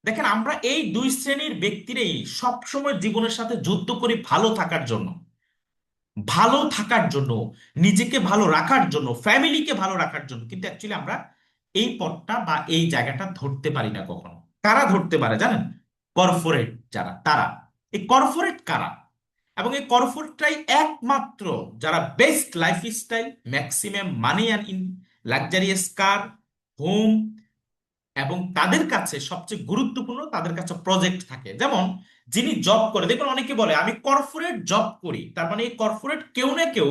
S3: দেখেন আমরা এই দুই শ্রেণীর ব্যক্তিরাই সবসময় জীবনের সাথে যুদ্ধ করি ভালো থাকার জন্য, ভালো থাকার জন্য, নিজেকে ভালো রাখার জন্য, ফ্যামিলিকে ভালো রাখার জন্য। কিন্তু অ্যাকচুয়ালি আমরা এই পথটা বা এই জায়গাটা ধরতে পারি না কখনো। কারা ধরতে পারে জানেন? কর্পোরেট যারা, তারা। এই কর্পোরেট কারা? এবং এই কর্পোরেটটাই একমাত্র যারা best lifestyle, maximum money and in luxurious car, home, এবং তাদের কাছে সবচেয়ে গুরুত্বপূর্ণ তাদের কাছে প্রজেক্ট থাকে। যেমন যিনি জব করে, দেখুন অনেকে বলে আমি কর্পোরেট জব করি, তার মানে এই কর্পোরেট কেউ না কেউ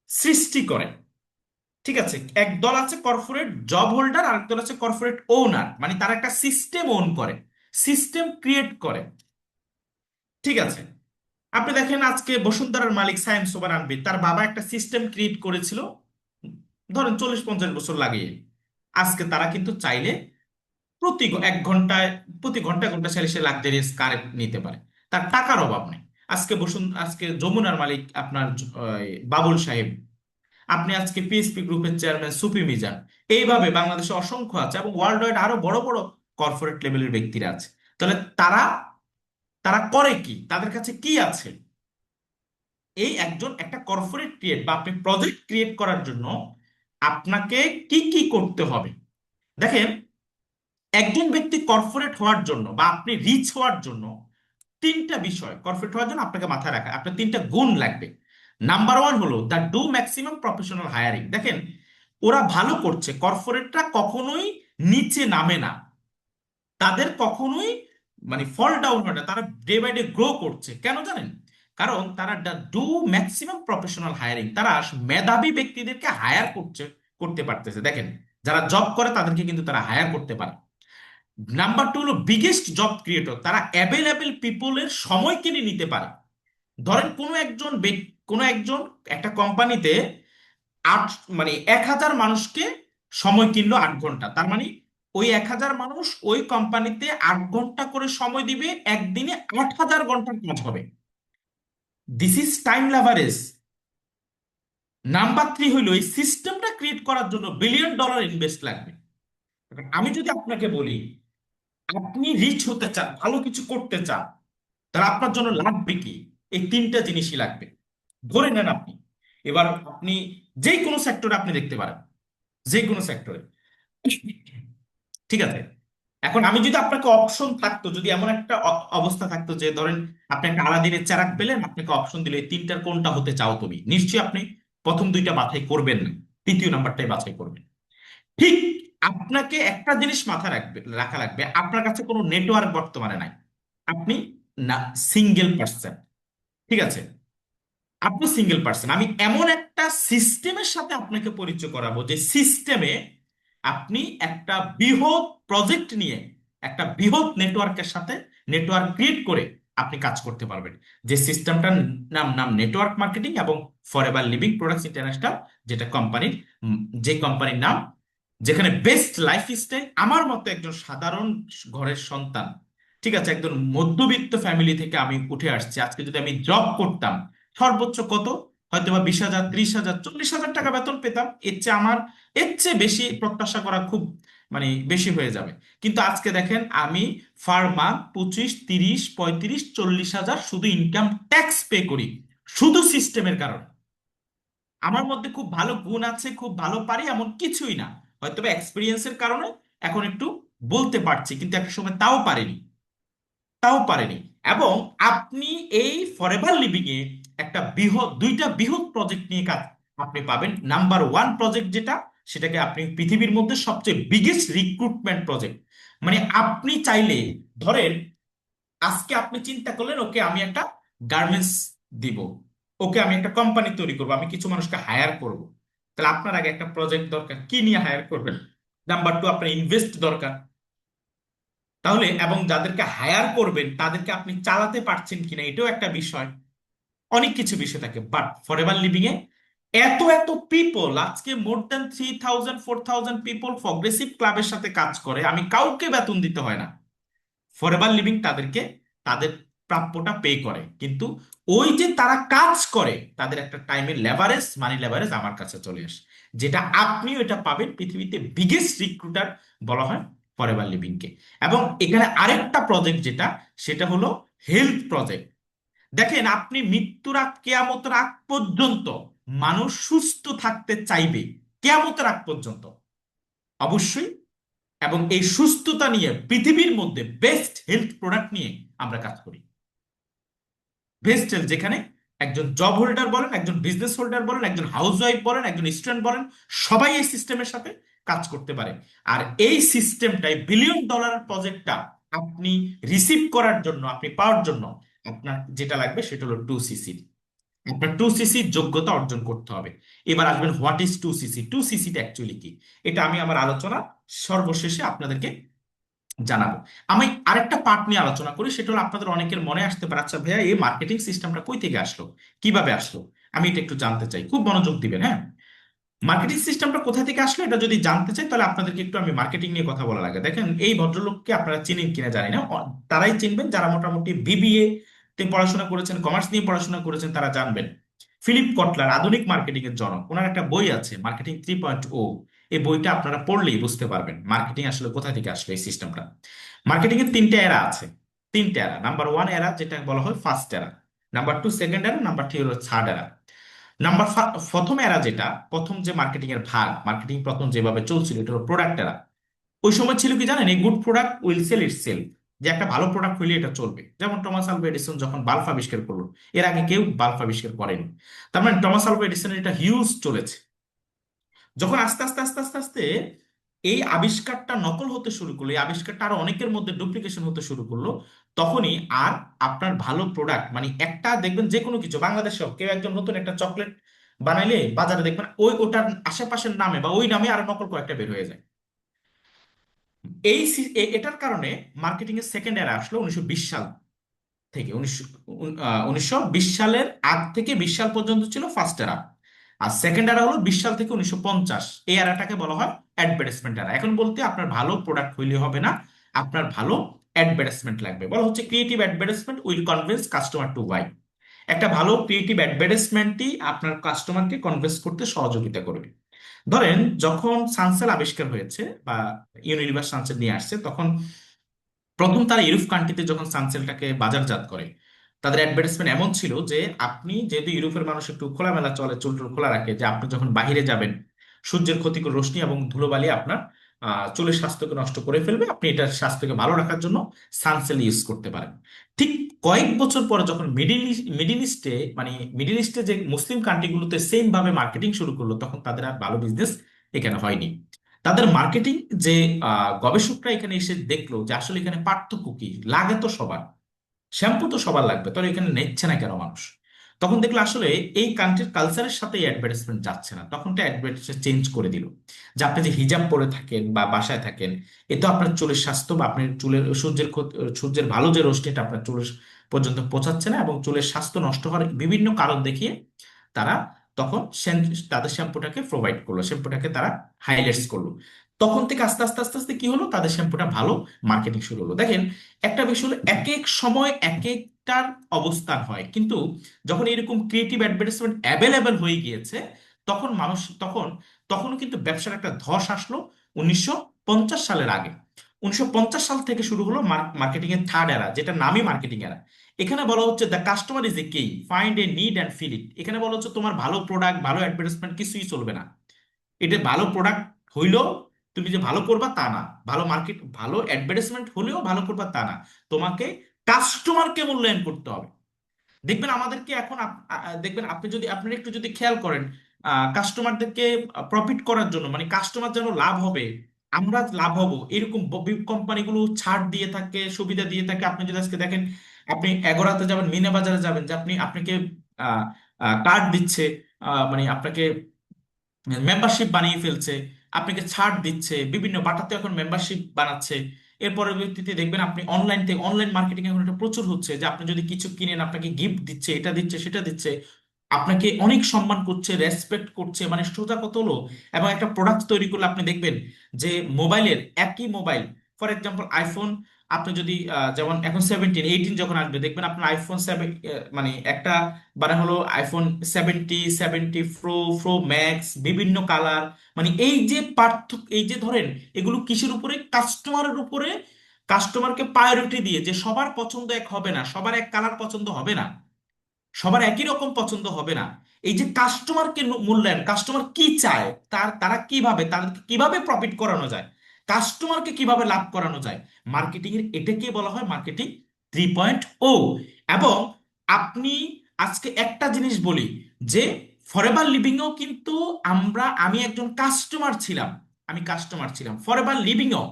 S3: সৃষ্টি করে। ঠিক আছে, এক দল আছে কর্পোরেট জব হোল্ডার, আরেক দল আছে কর্পোরেট ওনার, মানে তারা একটা সিস্টেম ওন করে, সিস্টেম ক্রিয়েট করে। ঠিক আছে, আপনি দেখেন আজকে বসুন্ধরার মালিক সায়েম সোবরানবি, তার বাবা একটা সিস্টেম ক্রিয়েট করেছিল, ধরেন 40 50 বছর লাগিয়ে। আজকে তারা কিন্তু চাইলে প্রতি 1 ঘন্টায়, প্রতি ঘন্টা ঘন্টা চাইলে সে লাক্সারিয়াস কার নিতে পারে, তার টাকার অভাব নেই। আজকে যমুনার মালিক আপনার বাবুল সাহেব, আপনি আজকে পিএসপি গ্রুপের চেয়ারম্যান সুপি মিজান, এইভাবে বাংলাদেশে অসংখ্য আছে, এবং ওয়ার্ল্ড ওয়াইড আরো বড় বড় কর্পোরেট লেভেলের ব্যক্তিরা আছে। তাহলে তারা তারা করে কি, তাদের কাছে কি আছে? এই একজন একটা কর্পোরেট ক্রিয়েট বা আপনি প্রজেক্ট ক্রিয়েট করার জন্য আপনাকে কি কি করতে হবে। দেখেন, একজন ব্যক্তি কর্পোরেট হওয়ার জন্য বা আপনি রিচ হওয়ার জন্য 3টা বিষয়, কর্পোরেট হওয়ার জন্য আপনাকে মাথায় রাখা, আপনার 3টা গুণ লাগবে। নাম্বার 1 হলো the do maximum professional hiring. দেখেন, ওরা ভালো করছে, কর্পোরেটরা কখনোই নিচে নামে না, তাদের কখনোই মানে ফল ডাউন হয় না, তারা ডে বাই ডে গ্রো করছে। কেন জানেন? কারণ তারা ডু ম্যাক্সিমাম প্রফেশনাল হায়ারিং, তারা মেধাবী ব্যক্তিদেরকে হায়ার করতে পারতেছে। দেখেন, যারা জব করে তাদেরকে কিন্তু তারা হায়ার করতে পারে। নাম্বার টু হলো বিগেস্ট জব ক্রিয়েটর, তারা অ্যাভেলেবেল পিপলের সময় কিনে নিতে পারে। ধরেন কোনো একজন একটা কোম্পানিতে আট মানে 1,000 মানুষকে সময় কিনলো 8 ঘন্টা, তার মানে ওই 1,000 মানুষ ওই কোম্পানিতে 8 ঘন্টা করে সময় দিবে, একদিনে 8,000 ঘন্টার কাজ হবে। This is time leverage. Number three হইলো এই সিস্টেমটা ক্রিয়েট করার জন্য $1 বিলিয়ন ইনভেস্ট লাগবে। এখন আমি যদি আপনাকে বলি আপনি রিচ হতে চান, ভালো কিছু করতে চান, তাহলে আপনার জন্য লাগবে কি? এই তিনটা জিনিসই লাগবে। ধরে নেন এবার আপনি যে কোনো সেক্টরে আপনি দেখতে পারেন, যে কোনো সেক্টরে, ঠিক আছে? এখন আমি যদি আপনাকে অপশন থাকতো, যদি এমন একটা অবস্থা থাকতো যে ধরেন আপনি একটা আলাদিনের চেরাগ পেলেন, আপনাকে অপশন দিলে এই তিনটার কোনটা হতে চাও তুমি, নিশ্চয়ই আপনি প্রথম দুইটা বাছাই করবেন না, তৃতীয় নাম্বারটাই বাছাই করবেন। ঠিক আপনাকে একটা জিনিস মাথায় রাখা লাগবে, আপনার কাছে কোনো নেটওয়ার্ক বর্তমানে নাই। আপনি না সিঙ্গেল পার্সন, ঠিক আছে? আপনি সিঙ্গেল পার্সন। আমি এমন একটা সিস্টেমের সাথে আপনাকে পরিচয় করাবো যে সিস্টেমে আপনি একটা বৃহৎ প্রজেক্ট নিয়ে একটা বৃহৎ নেটওয়ার্কের সাথে নেটওয়ার্ক ক্রিয়েট করে আপনি কাজ করতে পারবেন। যে সিস্টেমটার নাম নাম নেটওয়ার্ক মার্কেটিং এবং ফরএভার লিভিং প্রোডাক্টস ইন্টারন্যাশনাল, যেটা কোম্পানির যে কোম্পানির নাম, যেখানে বেস্ট লাইফস্টাইল। আমার মতো একজন সাধারণ ঘরের সন্তান, ঠিক আছে, একজন মধ্যবিত্ত ফ্যামিলি থেকে আমি উঠে আসছি। আজকে যদি আমি জব করতাম, সর্বোচ্চ কত, হয়তো বা 20,000, 30,000, 40,000 টাকা বেতন পেতাম। এর চেয়ে বেশি প্রত্যাশা করা খুব বেশি হয়ে যাবে। কিন্তু আজকে দেখেন আমি ফার্মা 25, 30, 35, 40,000 শুধু ইনকাম ট্যাক্স পে করি, শুধু সিস্টেমের কারণে। আমার মধ্যে খুব ভালো গুণ আছে, খুব ভালো পারি এমন কিছুই না, হয়তো বা এক্সপিরিয়েন্সের কারণে এখন একটু বলতে পারছি, কিন্তু একটা সময় তাও পারেনি। এবং আপনি এই ফরএভার লিভিং এ একটা দুইটা বৃহৎ প্রজেক্ট নিয়ে কাজ আপনি পাবেন। নাম্বার ওয়ান প্রজেক্ট যেটা, সেটাকে আপনি পৃথিবীর মধ্যে সবচেয়ে বিগেস্ট রিক্রুটমেন্ট প্রজেক্ট। আপনি চাইলে, ধরেন আজকে আপনি চিন্তা করলেন ওকে আমি একটা গার্মেন্টস দিব, ওকে আমি একটা কোম্পানি তৈরি করবো, আমি কিছু মানুষকে হায়ার করব। তাহলে আপনার আগে একটা প্রজেক্ট দরকার, কি নিয়ে হায়ার করবেন। নাম্বার টু, আপনার ইনভেস্ট দরকার। তাহলে এবং যাদেরকে হায়ার করবেন তাদেরকে আপনি চালাতে পারছেন কিনা, এটাও একটা বিষয়। অনেক কিছু বিষয় থাকে। বাট ফরএভার লিভিং এ এত এত পিপল, আজকে মোর দ্যান 3,000, 4,000 পিপল প্রগ্রেসিভ ক্লাবের সাথে কাজ করে, আমি কাউকে বেতন দিতে হয় না। ফরএভার লিভিং তাদেরকে তাদের প্রাপ্যটা পে করে, কিন্তু ওই যে তারা কাজ করে তাদের একটা টাইমের লেভারেজ, মানি লেভারেজ আমার কাছে চলে আসে, যেটা আপনি ওইটা পাবেন পৃথিবীতে বিগেস্ট রিক্রুটার বলা হয় ফরএভার লিভিং কে। এবং এখানে আরেকটা প্রজেক্ট যেটা, সেটা হলো হেলথ প্রজেক্ট। দেখেন, আপনি মৃত্যুর আগ, কেয়ামতের আগ পর্যন্ত মানুষ সুস্থ থাকতে চাইবে, কেয়ামতের আগ পর্যন্ত অবশ্যই। এবং এই সুস্থতা নিয়ে পৃথিবীর মধ্যে বেস্ট হেলথ প্রোডাক্ট নিয়ে আমরা কাজ করি। বেস্ট হেলথ, যেখানে একজন জব হোল্ডার বলেন, একজন বিজনেস হোল্ডার বলেন, একজন হাউস ওয়াইফ বলেন, একজন স্টুডেন্ট বলেন, সবাই এই সিস্টেমের সাথে কাজ করতে পারে। আর এই সিস্টেমটাই $1 বিলিয়ন প্রজেক্টটা আপনি রিসিভ করার জন্য, আপনি পাওয়ার জন্য আপনার যেটা লাগবে সেটা হলো 2cc। আপনার 2cc যোগ্যতা অর্জন করতে হবে। এবার আসবেন what is 2cc। 2cc actually কি, এটা আমি আমার আলোচনা সর্বশেষে আপনাদেরকে জানাবো। আমি আরেকটা পার্ট নিয়ে আলোচনা করি, সেটা হলো আপনাদের অনেকের মনে আসতে পারে, আচ্ছা ভাইয়া এই মার্কেটিং সিস্টেমটা কই থেকে আসলো, কিভাবে আসলো, আমি এটা একটু জানতে চাই। খুব মনোযোগ দিবেন, হ্যাঁ। মার্কেটিং সিস্টেমটা কোথা থেকে আসলো এটা যদি জানতে চাই, তাহলে আপনাদেরকে একটু আমি মার্কেটিং নিয়ে কথা বলা লাগে। দেখেন, এই ভদ্রলোককে আপনারা চিনেন কিনা জানি না, তারাই চিনবেন যারা মোটামুটি বিবিএ তে পড়াশোনা করেছেন, কমার্স নিয়ে পড়াশোনা করেছেন, তারা জানবেন। ফিলিপ কটলার, আধুনিক মার্কেটিং এর জনক, ওনার একটা বই আছে মার্কেটিং 3.0। এই বইটা আপনারা পড়লেই বুঝতে পারবেন মার্কেটিং আসলে কোথা থেকে আসলো এই সিস্টেমটা। মার্কেটিং এর তিনটা এরা আছে, তিনটা এরা। নাম্বার ওয়ান এরা, যেটা বলা হয় ফার্স্ট এরা। নাম্বার টু সেকেন্ড এরা, নাম্বার থ্রি হলো থার্ড এরা। প্রথম এরা, যেটা প্রথম যে মার্কেটিং এর ভাগ, মার্কেটিং প্রথম যেভাবে চলছিল, এটা হলো প্রোডাক্ট এরা। ওই সময় ছিল কি জানেন, এই good product will sell itself, যে একটা ভালো প্রোডাক্ট হইলে এটা চলবে। যেমন টমাস আলভা এডিসন যখন বাল্ব আবিষ্কার করলো, এর আগে কেউ বাল্ব আবিষ্কার করেনি। তার মানে টমাস আলভা এডিসনের এটা হিউজ চলেছে। যখন আস্তে আস্তে আস্তে আস্তে আস্তে এই আবিষ্কারটা নকল হতে শুরু করলো, এই আবিষ্কারটা আরো অনেকের মধ্যে ডুপ্লিকেশন হতে শুরু করলো, তখনই আর আপনার ভালো প্রোডাক্ট মানে একটা দেখবেন যে কোনো কিছু বাংলাদেশেও কেউ একজন নতুন একটা চকলেট বানাইলে বাজারে দেখবেন ওটার আশেপাশের নামে বা ওই নামে আরো নকল কয়েকটা বের হয়ে যায়। এটার কারণে মার্কেটিং এর সেকেন্ড এরা আসলো 1920 সাল থেকে। 1920 সালের আগ থেকে 20 সাল পর্যন্ত ছিল ফার্স্ট এরা, আর সেকেন্ড এরা হলো 20 সাল থেকে 1950। এই এরাটাকে বলা হয় অ্যাডভার্টাইজমেন্ট এরা। এখন বলতে আপনার ভালো প্রোডাক্ট হইলে হবে না, আপনার ভালো অ্যাডভার্টাইজমেন্ট লাগবে। বলা হচ্ছে creative advertisement will convince customer to buy. একটা ভালো ক্রিয়েটিভ অ্যাডভার্টাইজমেন্টই আপনার কাস্টমারকে কনভিন্স করতে সহযোগিতা করবে। ধরেন যখন সানসেল আবিষ্কার হয়েছে বা ইউনিলিভার সানসেল নিয়ে আসছে, তখন প্রথম তারা ইউরোপ কান্ট্রিতে যখন সানসেলটাকে বাজারজাত করে, তাদের অ্যাডভার্টাইজমেন্ট এমন ছিল যে আপনি যেহেতু ইউরোপের মানুষ একটু খোলামেলা চলে, চুল টুল খোলা রাখে, যে আপনি যখন বাইরে যাবেন সূর্যের ক্ষতিকর রশ্মি এবং ধুলোবালি আপনার চুলের স্বাস্থ্যকে নষ্ট করে ফেলবে, আপনি এটার স্বাস্থ্যকে ভালো রাখার জন্য সানসেল ইউজ করতে পারেন। ঠিক কয়েক বছর পরে যখন মিডিল ইস্টে মানে মিডিল ইস্টে যে মুসলিম কান্ট্রিগুলোতে সেম ভাবে মার্কেটিং শুরু করলো, তখন তাদের আর ভালো বিজনেস এখানে হয়নি। তাদের মার্কেটিং যে গবেষকরা এখানে এসে দেখলো যে আসলে এখানে পার্থক্য কি, লাগে তো সবার, শ্যাম্পু তো সবার লাগবে, তাহলে এখানে নিচ্ছে না কেন মানুষ? তখন দেখলো আসলে এই কান্ট্রির কালচারের সাথে অ্যাডভার্টাইজমেন্ট যাচ্ছে না, তখন তো অ্যাডভার্টাইজমেন্ট চেঞ্জ করে দিল যে আপনি যে হিজাব পরে থাকেন বা বাসায় থাকেন, এ তো আপনার চুলের স্বাস্থ্য বা আপনার চুলের সূর্যের ভালো যে রশ্মিটা আপনার চুলের পর্যন্ত পৌঁছাচ্ছে না, এবং চুলের স্বাস্থ্য নষ্ট হওয়ার বিভিন্ন কারণ দেখিয়ে তারা তখন তাদের শ্যাম্পুটাকে প্রোভাইড করলো, শ্যাম্পুটাকে তারা হাইলাইটস করলো। তখন থেকে আস্তে আস্তে আস্তে আস্তে কি হলো, তাদের শ্যাম্পুটা ভালো মার্কেটিং শুরু হলো। দেখেন একটা বিষয় হলো এক এক সময় এক একটার অবস্থান হয়, কিন্তু যখন এরকম ক্রিয়েটিভ অ্যাডভার্টাইজমেন্ট অ্যাভেলেবেল হয়ে গিয়েছে, তখন মানুষ তখনও কিন্তু ব্যবসার একটা ধস আসলো 1950 সালের আগে। 1950 সাল থেকে শুরু হলো মার্কেটিং এর থার্ড এরা, যেটা নামই মার্কেটিং এরা। এখানে বলা হচ্ছে the customer is a key, find a need and fill it. এখানে বলা হচ্ছে তোমার ভালো প্রোডাক্ট ভালো অ্যাডভার্টাইজমেন্ট কিছুই চলবে না। এটা ভালো প্রোডাক্ট হইলেও তুমি যে ভালো করবা তা না, ভালো অ্যাডভার্টাইজমেন্ট হলেও ভালো করবা তা না, তোমাকে কাস্টমারকে মূল্যায়ন করতে হবে। দেখবেন আমাদেরকে এখন দেখবেন আপনি যদি আপনারা একটু যদি খেয়াল করেন, কাস্টমারদেরকে প্রফিট করার জন্য মানে কাস্টমার যেন লাভ হবে, আমরা লাভ হব, এরকম কোম্পানিগুলো ছাড় দিয়ে থাকে, সুবিধা দিয়ে থাকে। আপনি যদি আজকে দেখেন, আপনি এগোরাতে যাবেন, মিনা বাজারে যাবেন, যে আপনাকে কার্ড দিচ্ছে, মানে আপনাকে মেম্বারশিপ বানিয়ে ফেলছে, আপনাকে ছাড় দিচ্ছে, বিভিন্ন বাটাতে এখন মেম্বারশিপ বানাচ্ছে। এর পরবর্তীতে দেখবেন আপনি অনলাইন থেকে অনলাইন মার্কেটিং এখন এটা প্রচুর হচ্ছে, যে আপনি যদি কিছু কিনেন আপনাকে গিফট দিচ্ছে, এটা দিচ্ছে সেটা দিচ্ছে, আপনাকে অনেক সম্মান করছে, রেসপেক্ট করছে। মানে সোজা কত হলো, এবং একটা প্রোডাক্ট তৈরি করলে আপনি দেখবেন যে মোবাইলের একই মোবাইল, ফর এক্সাম্পল আইফোন, আপনি যদি যেমন এখন 17 18 যখন আসবে দেখবেন আপনার আইফোন 7 মানে একটা মানে হলো আইফোন 70 70 প্রো প্রো ম্যাক্স, বিভিন্ন কালার। মানে এই যে পার্থক্য, এই যে ধরেন এগুলো কিসের উপরে, কাস্টমারের উপরে। কাস্টমারকে প্রায়োরিটি দিয়ে, যে সবার পছন্দ এক হবে না, সবার এক কালার পছন্দ হবে না, সবার একই রকম পছন্দ হবে না। এই যে কাস্টমারকে মূল্যায়ন, কাস্টমার কি চায়, তারা কিভাবে, তাদেরকে কিভাবে প্রফিট করানো যায়, কাস্টমারকে কিভাবে লাভ করানো যায়, মার্কেটিং এর এটাকে বলা হয় মার্কেটিং 3.0। এবং আপনি আজকে একটা জিনিস বলি, যে ফরএভার লিভিংও কিন্তু আমি একজন কাস্টমার ছিলাম, ফরএভার লিভিংও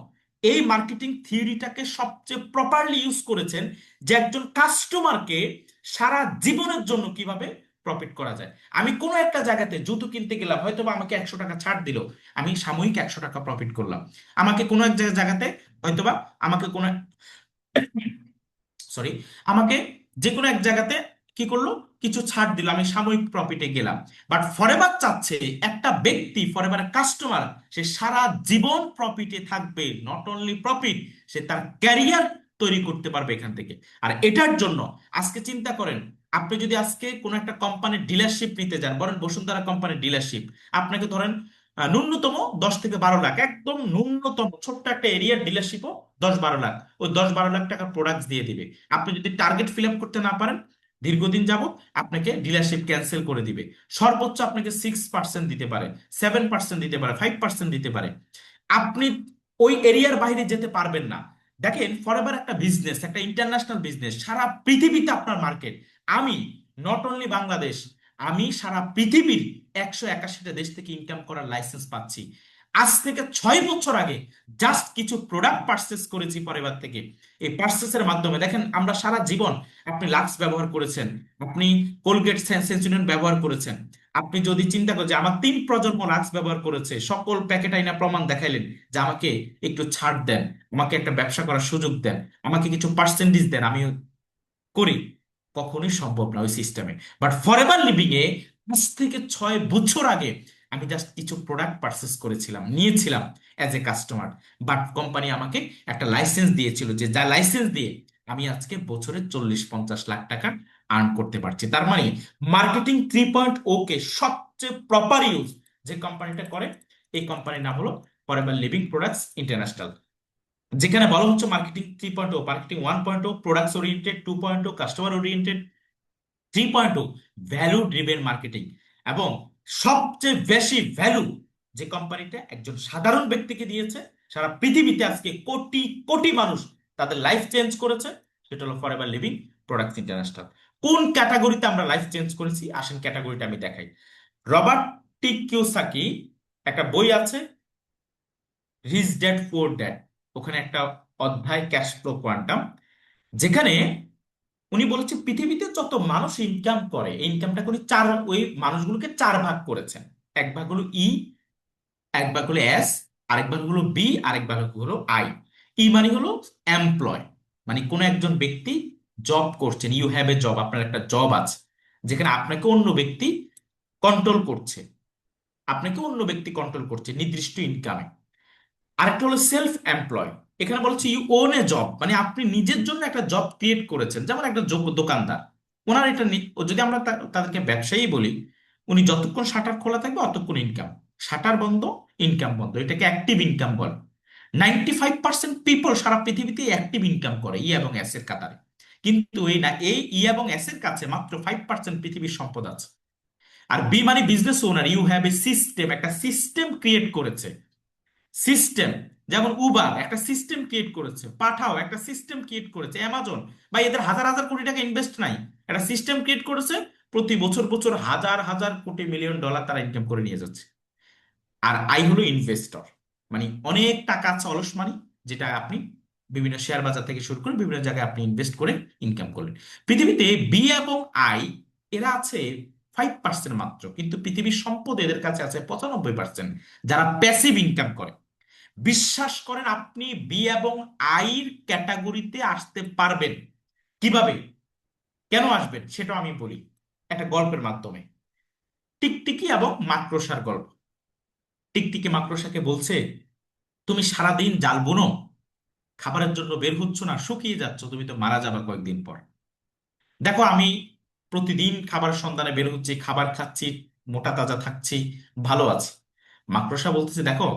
S3: এই মার্কেটিং থিওরিটাকে সবচেয়ে প্রপারলি ইউজ করেছেন, যে একজন কাস্টমারকে সারা জীবনের জন্য কিভাবে প্রফিট করা যায়। আমি কোনো একটা জায়গাতে জুতো কিনতে গেলাম, হয়তো বা আমাকে 100 টাকা ছাড় দিল, আমি সাময়িক 100 টাকা প্রফিট করলাম। আমাকে কোনো এক জায়গাতে হয়তোবা আমাকে কোনো সরি আমাকে যে কোনো এক জায়গাতে কি করলো, কিছু ছাড় দিল, আমি সাময়িক প্রফিটে গেলাম। বাট ফরএভার চাচ্ছে একটা ব্যক্তি, ফরএভার কাস্টমার, সে সারা জীবন প্রফিটে থাকবে। নট অনলি প্রফিট, সে তার ক্যারিয়ার তৈরি করতে পারবে এখান থেকে। আর এটার জন্য আজকে চিন্তা করেন, আপনি যদি আজকে কোনো একটা কোম্পানির ডিলারশিপ নিতে যান, বলেন বসুন্ধরা কোম্পানির ডিলারশিপ, আপনাকে ধরেন ন্যূনতম 10 থেকে 12 লাখ, একদম ন্যূনতম ছোট্ট একটা এরিয়ার ডিলারশিপও 10 12 লাখ, ওই 10 12 লাখ টাকার প্রোডাক্ট দিয়ে দিবে। আপনি যদি টার্গেট ফিল আপ করতে না পারেন, দীর্ঘদিন যাবত আপনাকে ডিলারশিপ ক্যান্সেল করে দিবে। সর্বোচ্চ আপনাকে 6% দিতে পারে, 7% দিতে পারে, 5% দিতে পারে। আপনি ওই এরিয়ার বাইরে যেতে পারবেন না। দেখেন ফরএভার একটা বিজনেস, একটা ইন্টারন্যাশনাল বিজনেস, সারা পৃথিবীতে আপনার মার্কেট। আমি নট অনলি বাংলাদেশ, আমি সারা পৃথিবীর 181টা দেশ থেকে ইনকাম করার লাইসেন্স পাচ্ছি। আজ থেকে 6 বছর আগে জাস্ট কিছু প্রোডাক্ট পারচেস করেছি পরিবার থেকে। এই পারচেসের মাধ্যমে দেখেন আমরা সারা জীবন, আপনি লাক্স ব্যবহার করেছেন, আপনি কোলগেট সেন্সোডিয়ান ব্যবহার করেছেন, আপনি যদি চিন্তা করেন যে আমার 3 প্রজন্ম লাক্স ব্যবহার করেছে, সকল প্যাকেট আইনা প্রমাণ দেখাইলেন যে আমাকে একটু ছাড় দেন, আমাকে একটা ব্যবসা করার সুযোগ দেন, আমাকে কিছু পার্সেন্টেজ দেন, আমি করি। কখনোই সম্ভব না ওই সিস্টেমে। বাট ফরএভার লিভিং এ আজ থেকে 6 বছর আগে আমি জাস্ট কিছু প্রোডাক্ট পারচেস করেছিলাম, নিয়েছিলাম as a customer. But company আমাকে একটা লাইসেন্স দিয়েছিল, যে যা লাইসেন্স দিয়ে আমি আজকে বছরে 40-50 লাখ টাকা আর্ন করতে পারছি। তার মানে মার্কেটিং 3.0 কে সবচেয়ে প্রপার ইউজ যে কোম্পানিটা করে, এই কোম্পানির নাম হলো ফরএভার লিভিং প্রোডাক্টস ইন্টারন্যাশনাল। যেখানে বলা হচ্ছে marketing 3.0, marketing 1.0, products oriented 2.0, customer oriented 3.0, value driven marketing. এবং সবচেয়ে বেশি ভ্যালু যে কোম্পানিটা একজন সাধারণ ব্যক্তিকে দিয়েছে, সারা পৃথিবীতে আজকে কোটি কোটি মানুষ তাদের লাইফ চেঞ্জ করেছে, সেটা হলো ফরএভার লিভিং প্রোডাক্টস ইন্টারন্যাশনাল। কোন ক্যাটাগরিতে আমরা লাইফ চেঞ্জ করেছি আসেন ক্যাটাগরিটা আমি দেখাই। রবার্ট টি কিওসাকি একটা বই আছে, রিচ ড্যাড পুয়ার ড্যাড, ওখানে একটা অধ্যায় ক্যাশ ফ্লো কোয়ান্টাম, যেখানে উনি বলেছে পৃথিবীতে যত মানুষ ইনকাম করে, এই ইনকামটা করে ওই মানুষগুলোকে 4 ভাগ করেছেন। এক ভাগ হলো ই, এক ভাগ হলো এস, আরেক ভাগ হলো বি, আরেক ভাগ হলো আই। ই মানে হলো এমপ্লয়, মানে কোন একজন ব্যক্তি জব করছেন, ইউ হ্যাভ এ জব, আপনার একটা জব আছে, যেখানে আপনাকে অন্য ব্যক্তি কন্ট্রোল করছে, আপনাকে অন্য ব্যক্তি কন্ট্রোল করছে নির্দিষ্ট ইনকামে। আরেকটা হলো সেলফ এমপ্লয়, এখানে বলছে ইউ ওন এ জব, মানে আপনি নিজের জন্য একটা জব ক্রিয়েট করেছেন। যেমন একটা দোকানদার, ওনার এটা ও যদি আমরা তাদেরকে ব্যবসায়ী বলি, উনি যতক্ষণ শাটার খোলা থাকবে অতক্ষণ ইনকাম, শাটার বন্ধ ইনকাম বন্ধ, এটাকে অ্যাক্টিভ ইনকাম বলে। 95% পিপল সারা পৃথিবীতে অ্যাক্টিভ ইনকাম করে ই এবং এস এর কাতারে। কিন্তু এই ই এবং এস এর কাছে মাত্র 5% পৃথিবীর সম্পদ আছে। আর বি মানে business owner, you have a system, একটা সিস্টেম ক্রিয়েট করেছে। সিস্টেম, যেমন উবার একটা সিস্টেম ক্রিয়েট করেছে, পাঠাও একটা সিস্টেম ক্রিয়েট করেছে, অ্যামাজন বা এদের হাজার হাজার কোটি টাকা ইনভেস্ট নাই, একটা সিস্টেম ক্রিয়েট করেছে, প্রতি বছর বছর হাজার হাজার কোটি মিলিয়ন ডলার তারা ইনকাম করে নিয়ে যাচ্ছে। আর আই হলো ইনভেস্টর, মানে অনেক টাকা আছে অলস মানি, যেটা আপনি বিভিন্ন শেয়ার বাজার থেকে শুরু করে বিভিন্ন জায়গায় আপনি ইনভেস্ট করে ইনকাম করলেন। পৃথিবীতে বি এবং আই এরা আছে 5% মাত্র, কিন্তু পৃথিবীর সম্পদ এদের কাছে আছে 95%, যারা প্যাসিভ ইনকাম করে। বিশ্বাস করেন আপনি বি এবং আইর ক্যাটাগরিতে আসতে পারবেন। কিভাবে, কেন আসবেন সেটাও আমি বলি একটা গল্পের মাধ্যমে। টিকটিকি এবং মাকড়সার গল্প। টিকটিকি মাকড়সাকে বলছে, তুমি সারাদিন জাল বুনো, খাবারের জন্য বের হচ্ছ না, শুকিয়ে যাচ্ছ, তুমি তো মারা যাবে কয়েকদিন পর। দেখো আমি প্রতিদিন খাবার সন্ধানে বের হচ্ছি, খাবার খাচ্ছি, মোটা তাজা থাকছি, ভালো আছি। মাকড়সা বলতেছে, দেখো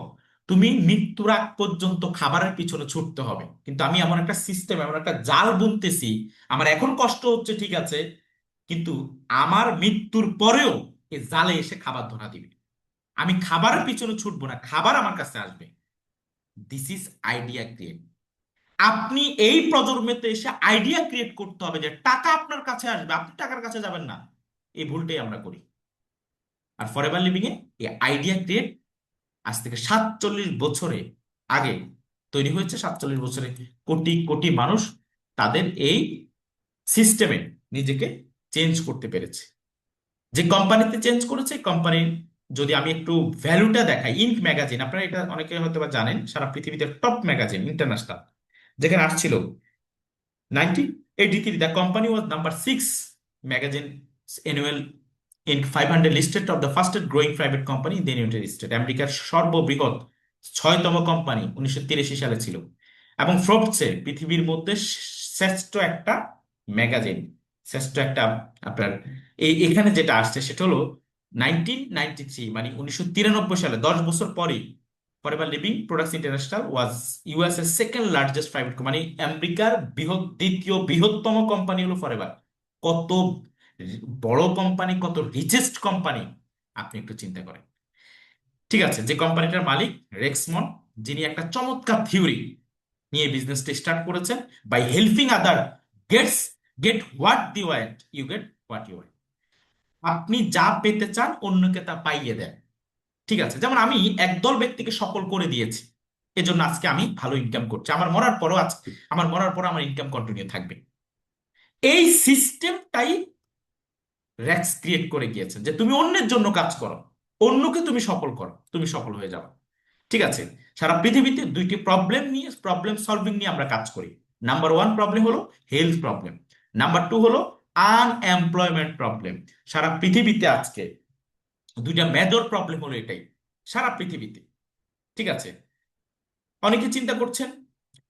S3: তুমি মৃত্যুর আগ পর্যন্ত খাবারের পিছনে ছুটতে হবে, কিন্তু আমি এমন একটা সিস্টেম, এমন একটা জাল বুনতেছি, আমার এখন কষ্ট হচ্ছে ঠিক আছে, কিন্তু আমার মৃত্যুর পরেও এই জালে এসে খাবার ধরা দিবে। আমি খাবারের পিছনে ছুটবো না, খাবার আমার কাছে আসবে। This is idea create. আপনি এই প্রজন্মেতে এসে আইডিয়া ক্রিয়েট করতে হবে যে টাকা আপনার কাছে আসবে, আপনি টাকার কাছে যাবেন না। এই ভুলটাই আমরা করি। আর ফরএভার লিভিং এ এই আইডিয়া ক্রিয়েট আজ থেকে 47 বছরে আগে তৈরি হয়েছে। 47 বছরে কোটি কোটি মানুষ তাদের এই সিস্টেমে নিজেকে চেঞ্জ করতে পেরেছে। যে কোম্পানিতে চেঞ্জ করেছে কোম্পানির, যদি আমি একটু ভ্যালুটা দেখাই, ইনক ম্যাগাজিন, আপনারা এটা অনেকে হয়তো বা জানেন, সারা পৃথিবীতে টপ ম্যাগাজিন ইন্টারন্যাশনাল, যেখানে আসছিল 1983, the company was number 6 magazine annual in 500 listed of the fastest growing private company in the United States. আমেরিকার সর্ববৃহৎ 6তম কোম্পানি 1983 সালে ছিল। এবং ফোর্বসে পৃথিবীর মধ্যে শ্রেষ্ঠ একটা ম্যাগাজিন, শ্রেষ্ঠ একটা আপনার এখানে যেটা আসছে সেটা হলো 1993, মানে 1993 সালে, 10 বছর পরেই ফরএভার লিভিং প্রোডাক্টস ইন্টারন্যাশনাল ওয়াজ ইউএস এর সেকেন্ড লার্জেস্ট প্রাইভেট কোম্পানি, আমেরিকার দ্বিতীয় বৃহত্তম কোম্পানি হলো ফরএভার। কত বড় কোম্পানি, কত রিচেস্ট কোম্পানি আপনি একটু চিন্তা করেন। ঠিক আছে, যে কোম্পানিটার মালিক রেক্সমন, যিনি একটা চমৎকার থিওরি নিয়ে বিজনেসটা স্টার্ট করেছেন, by helping other get what they want, you get what you want. আপনি যা পেতে চান অন্যকে তা পাইয়ে দেন। ঠিক আছে, যেমন আমি একদল ব্যক্তিকে সফল করে দিয়েছি, এজন্য আজকে আমি ভালো ইনকাম করছি, আমার মরার পরও আজকে, আমার মরার পরও আমার ইনকাম কন্টিনিউ থাকবে। এই সিস্টেমটাই র্যাক্স ক্রিয়েট করে গিয়েছে যে তুমি অন্যের জন্য কাজ করো, অন্যকে তুমি সফল করো, তুমি সফল হয়ে যাও। ঠিক আছে, সারা পৃথিবীতে দুইটি প্রবলেম সলভিং নিয়ে আমরা কাজ করি। নাম্বার ওয়ান প্রবলেম হলো হেলথ প্রবলেম, নাম্বার টু হলো আনএমপ্লয়মেন্ট প্রবলেম। সারা পৃথিবীতে আজকে দুইটা মেজর প্রবলেম হলো এটাই, সারা পৃথিবীতে। ঠিক আছে, অনেকে চিন্তা করছেন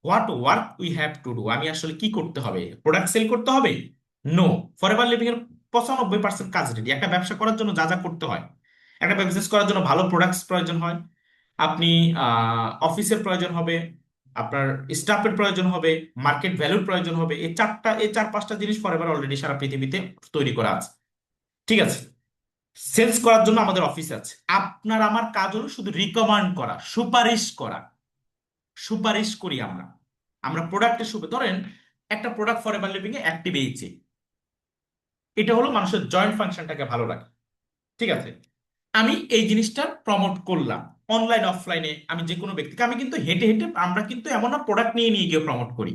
S3: what work we have to do, আমি আসলে কি করতে হবে, প্রোডাক্ট সেল করতে হবে? নো, ফরএভার লিভিং এর 95% কাজ রেডি। একটা ব্যবসা করার জন্য যা যা করতে হয়, একটা বিজনেস করার জন্য ভালো প্রোডাক্টস প্রয়োজন হয়, আপনি অফিসের প্রয়োজন হবে, আপনার স্টাফের প্রয়োজন হবে, মার্কেট ভ্যালুর প্রয়োজন হবে, এই চার পাঁচটা জিনিস ফরএভার অলরেডি সারা পৃথিবীতে তৈরি করা আছে। ঠিক আছে, সেলস করার জন্য আমাদের অফিস আছে, আপনার আমার কাজ হলো শুধু রিকমান্ড করা, সুপারিশ করা। সুপারিশ করি আমরা, আমরা প্রোডাক্টের ধরেন একটা প্রোডাক্ট ফরএভার লিভিং এ অ্যাক্টিভ এইচে, এটা হলো মানুষের জয়েন্ট ফাংশনটাকে ভালো রাখে। ঠিক আছে, আমি এই জিনিসটা প্রমোট করলাম অনলাইন অফলাইনে, আমি যে কোনো ব্যক্তিকে, আমি কিন্তু হেঁটে হেঁটে, আমরা কিন্তু এমন না প্রোডাক্ট নিয়ে নিয়ে গিয়ে প্রমোট করি,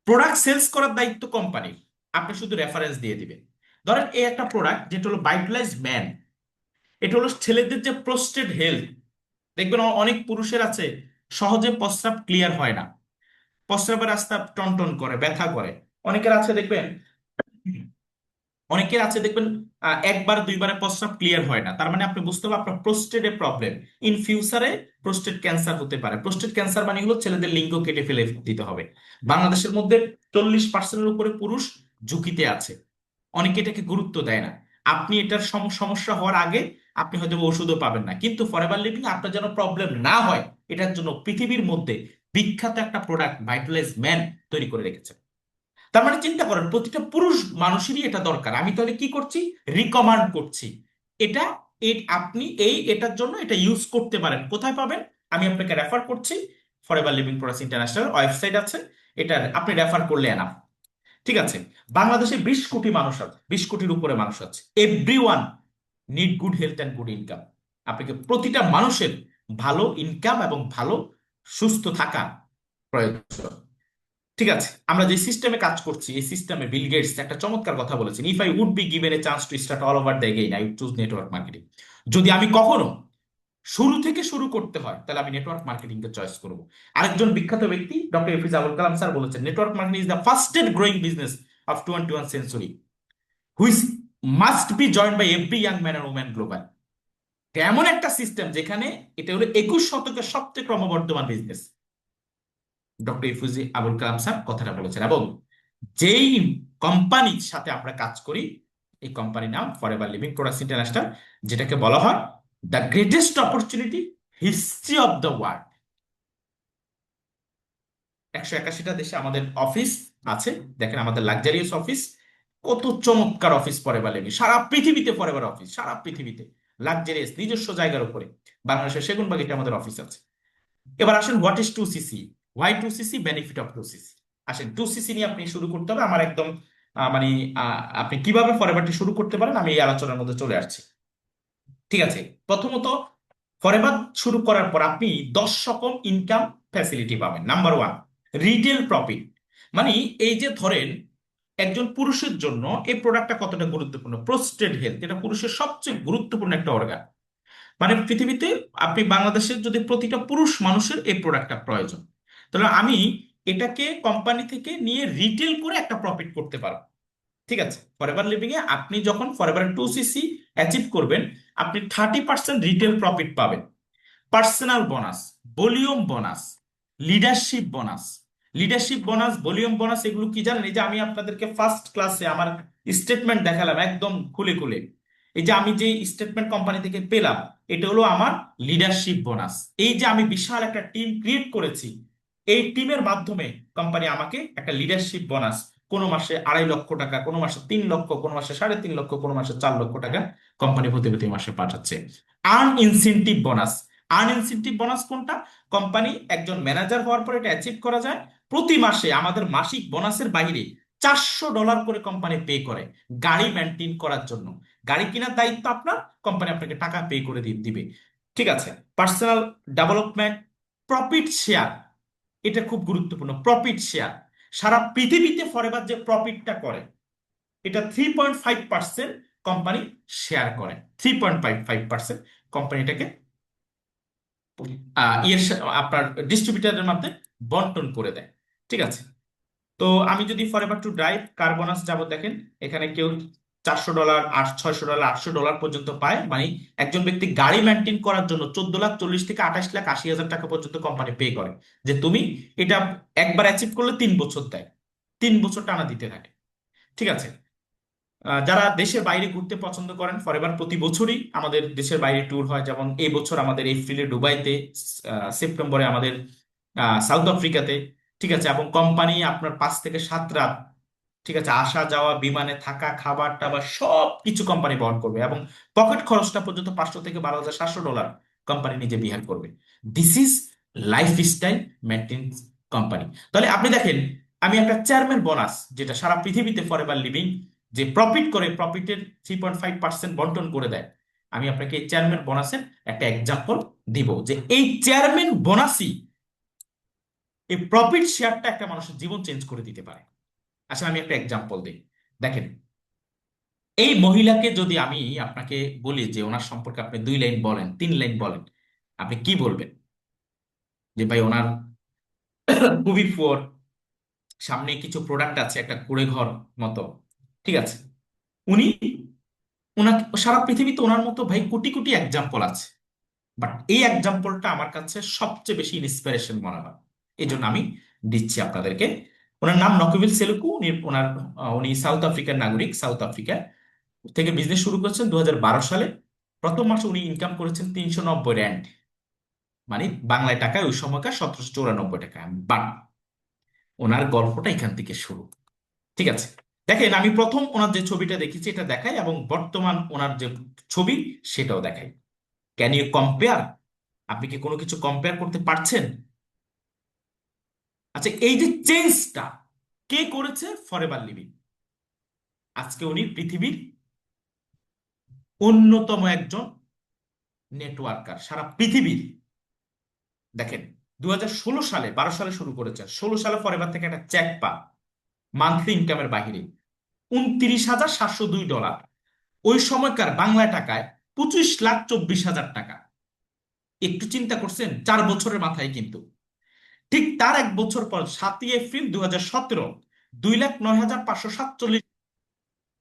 S3: প্রোডাক্ট সেলস করার দায়িত্ব কোম্পানির, আপনি শুধু রেফারেন্স দিয়ে দিবেন। ধরেন এই একটা প্রোডাক্ট যেটা হলো ভাইটালাইজ ম্যান, এটা হলো ছেলেদের যে প্রোস্টেট হেলথ, দেখবেন অনেক পুরুষের আছে সহজে প্রস্রাব ক্লিয়ার হয় না, প্রস্রাবের রাস্তা টনটন করে, ব্যথা করে। অনেকের আছে দেখবেন, অনেকের আছে দেখবেন একবার দুইবারে প্রস্রাব ক্লিয়ার হয় না, তার মানে আপনি বুঝতে হবে আপনার প্রোস্টেটে প্রবলেম, ইন ফিউচারে প্রোস্টেট ক্যান্সার হতে পারে। প্রোস্টেট ক্যান্সার মানে হলো ছেলেদের লিঙ্গ কেটে ফেলে দিতে হবে। বাংলাদেশের মধ্যে 40%-এর উপরে পুরুষ ঝুঁকিতে আছে, অনেকে এটাকে গুরুত্ব দেয় না। আপনি এটার সমস্যা হওয়ার আগে আপনি হয়তো ওষুধও পাবেন না, কিন্তু ফরএভার লিভিং আপনার যেন প্রবলেম না হয় এটার জন্য পৃথিবীর মধ্যে বিখ্যাত একটা প্রোডাক্ট ভাইটালাইজ ম্যান তৈরি করে রেখেছে। তার মানে চিন্তা করেন প্রতিটা পুরুষ মানুষেরই এটা দরকার, আমি তাহলে কি করছি, রিকমান্ড করছি এটা। আপনি এটার জন্য এটা ইউজ করতে পারেন, কোথায় পাবেন, আমি আপনাকে রেফার করছি, forever living products international website আছে, এটা আপনি রেফার করলে এনাফ। ঠিক আছে, বাংলাদেশে 20 কোটি মানুষ আছে, 20 কোটির উপরে মানুষ আছে, everyone need good health and good income. আপনাকে প্রতিটা মানুষের ভালো ইনকাম এবং ভালো সুস্থ থাকা প্রয়োজন। ঠিক আছে, আমরা যে সিস্টেমে কাজ করছি, এই সিস্টেমে বিল গেটস একটা চমৎকার কথা বলেছেন, if I would be given a chance to start all over the again I would choose network marketing. যদি আমি কখনো শুরু থেকে শুরু করতে হয় তাহলে আমি নেটওয়ার্ক মার্কেটিং কে চয়েস করব। আরেকজন বিখ্যাত ব্যক্তি ডক্টর এপিজে আবুল কালাম স্যার বলেছেন, network marketing is the fastest growing business of 21 century, which must be joined by every young man and woman global. এমন একটা সিস্টেম যেখানে এটা হলো 21 শতকের সবচেয়ে ক্রমবর্ধমান business. Doctor ইফুজি Abul Kalam sir কথাটা বলেছেন, এবং যেই কোম্পানির সাথে আমরা কাজ করি এই কোম্পানির নাম ফরএভার লিভিং প্রোডাক্টস ইন্টারন্যাশনাল, যেটাকে বলা হয় the greatest opportunity history of the world. 181টা দেশে আমাদের অফিস আছে, দেখেন আমাদের লাক্সারিয়াস অফিস, কত চমৎকার অফিস ফরএভার লিভিং, সারা পৃথিবীতে ফরএভার অফিস, সারা পৃথিবীতে লাক্সারিয়াস নিজস্ব জায়গার উপরে। বাংলাদেশের সেগুনবাগিতে আমাদের অফিস আছে। এবার আসেন what is 2CC, why 2CC, benefit of 2CC। আসেন 2CC নিয়ে আপনি শুরু করতে হবে, আমার একদম মানে আপনি কিভাবে ফরএভারটি শুরু করতে পারেন আমি এই আলোচনার মধ্যে চলে আসছি। ঠিক আছে, প্রথমত ফরএভার শুরু করার পর আপনি 10 রকম ইনকাম ফ্যাসিলিটি পাবেন। Number one, retail profit. মানে এই যে ধরেন একজন পুরুষের জন্য এই প্রোডাক্টটা কতটা গুরুত্বপূর্ণ, প্রোস্টেট হেলথ, এটা পুরুষের সবচেয়ে গুরুত্বপূর্ণ একটা অর্গান। মানে পৃথিবীতে আপনি বাংলাদেশের যদি প্রতিটা পুরুষ মানুষের এই প্রোডাক্টটা প্রয়োজন, তাহলে আমি এটাকে কোম্পানি থেকে নিয়ে রিটেল করে একটা প্রফিট করতে পারবো। ঠিক আছে, ফরএভার লিভিং এ আপনি যখন ফরএভার 2CC অ্যাচিভ করবেন আপনি 30% রিটেল প্রফিট পাবেন। Personal bonus, volume bonus, leadership bonus. Leadership bonus, volume bonus এগুলো কি জানেন? এই যে আমি আপনাদেরকে ফার্স্ট ক্লাসে আমার স্টেটমেন্ট দেখালাম একদম খুলে খুলে, এই যে আমি যে স্টেটমেন্ট কোম্পানি থেকে পেলাম এটা হলো আমার লিডারশিপ বোনাস। এই যে আমি বিশাল একটা টিম ক্রিয়েট করেছি, এই টিমের মাধ্যমে কোম্পানি আমাকে একটা লিডারশিপ বোনাস, কোনো মাসে 2.5 লক্ষ টাকা, কোনো মাসে 3 লক্ষ, কোনো মাসে 3.5 লক্ষ, কোনো মাসে 4 লক্ষ টাকা কোম্পানি প্রতি প্রতি মাসে পাঠাচ্ছে। Earn incentive bonus. Earn incentive bonus কোনটা? কোম্পানি একজন ম্যানেজার হওয়ার পর এটা অ্যাচিভ করা যায়, প্রতি মাসে আমাদের মাসিক বোনাসের বাইরে $400 করে কোম্পানি পে করে গাড়ি মেনটেন করার জন্য। গাড়ি কেনার দায়িত্ব আপনার, কোম্পানি আপনাকে টাকা পে করে দিবে। ঠিক আছে, পার্সোনাল ডেভেলপমেন্ট, প্রফিট শেয়ার, এটা খুব গুরুত্বপূর্ণ। প্রফিট শেয়ার, সারা পৃথিবীতে ফরএভার যে প্রফিটটা করে এটা 3.5% কোম্পানি শেয়ার করে। 3.55% কোম্পানিটাকে আপনার ডিস্ট্রিবিউটারের মাধ্যমে বন্টন করে দেয়। ঠিক আছে, তো আমি যদি forever to drive car bonus যাব, দেখেন এখানে কেউ $400, $600, $800 পর্যন্ত পায়। মানে একজন ব্যক্তি গাড়ি মেনটেন করার জন্য 14,40,000 থেকে 28,80,000 টাকা পর্যন্ত কোম্পানি পে করে, যে তুমি এটা একবার অ্যাচিভ করলে 3 বছর দেয়, 3 বছর টানা দিতে থাকে। ঠিক আছে, যারা দেশের বাইরে ঘুরতে পছন্দ করেন, ফরএভার প্রতি বছরই আমাদের দেশের বাইরে ট্যুর হয়। যেমন এই বছর আমাদের এপ্রিলে দুবাইতে, সেপ্টেম্বরে আমাদের সাউথ আফ্রিকাতে। ঠিক আছে, এবং কোম্পানি আপনার 5 থেকে 7 রাত, ঠিক আছে, আসা যাওয়া, বিমানে থাকা, খাবার টাবার সব কিছু কোম্পানি বহন করবে, এবং পকেট খরচটা পর্যন্ত $500 থেকে $12,700 কোম্পানি নিজে বিহার করবে। This is lifestyle maintenance company. তাহলে আপনি দেখেন, আমি একটা চেয়ারম্যান বোনাস, যেটা সারা পৃথিবীতে ফরএভার লিভিং যে প্রফিট করে, প্রফিটের 3.5% বন্টন করে দেয়, আমি আপনাকে এই চেয়ারম্যান বোনাসের একটা এক্সাম্পল দিব, যে এই চেয়ারম্যান বোনাসই, এই প্রফিট শেয়ারটা একটা মানুষের জীবন চেঞ্জ করে দিতে পারে। আচ্ছা, আমি একটা এক্সাম্পল দিই। দেখেন, এই মহিলাকে যদি আমি আপনাকে বলি যে ওনার সম্পর্কে আপনি 2 লাইন বলেন, 3 লাইন বলেন, আপনি কি বলবেন? যে ভাই ওনার খুবই পুয়ার, সামনে কিছু প্রোডাক্ট আছে, একটা কুড়ে ঘর মতো। ঠিক আছে, উনি, ওনাকে সারা পৃথিবীতে ওনার মতো ভাই কোটি কোটি এক্সাম্পল আছে, বাট এই এক্সাম্পলটা আমার কাছে সবচেয়ে বেশি ইন্সপিরেশন মনে হয়। এই জন্য আমি দিচ্ছি আপনাদেরকে। ওনার নাম নকিবিল সেলুকু। উনি সাউথ আফ্রিকার নাগরিক। সাউথ আফ্রিকা থেকে বিজনেস শুরু করেছেন 2012 সালে। প্রথম মাসে উনি ইনকাম করেছেন $390, মানে বাংলায় টাকায় ওই সময়কার $1794। বাট ওনার গল্পটা এখান থেকে শুরু। ঠিক আছে, দেখেন আমি প্রথম ওনার যে ছবিটা দেখেছি এটা দেখাই, এবং বর্তমান ওনার যে ছবি সেটাও দেখাই। Can you compare? আপনি কি কোনো কিছু কম্পেয়ার করতে পারছেন? আচ্ছা, এই যে চেঞ্জটা কে করেছে? Forever living. আজকে উনি পৃথিবীর অন্যতম একজন নেটওয়ার্কার সারা পৃথিবীর। দেখেন, 2016 সালে, 12 সালে শুরু করেছে, 16 সালে ফরএভার থেকে একটা চেক পা, মান্থলি ইনকামের বাহিরে $29,702। ওই সময়কার বাংলা টাকায় 25,24,000 টাকা। একটু চিন্তা করছেন? 4 বছরের মাথায় কিন্তু। ঠিক তার 1 বছর পর 7ই এপ্রিল 2017, $2,09,547।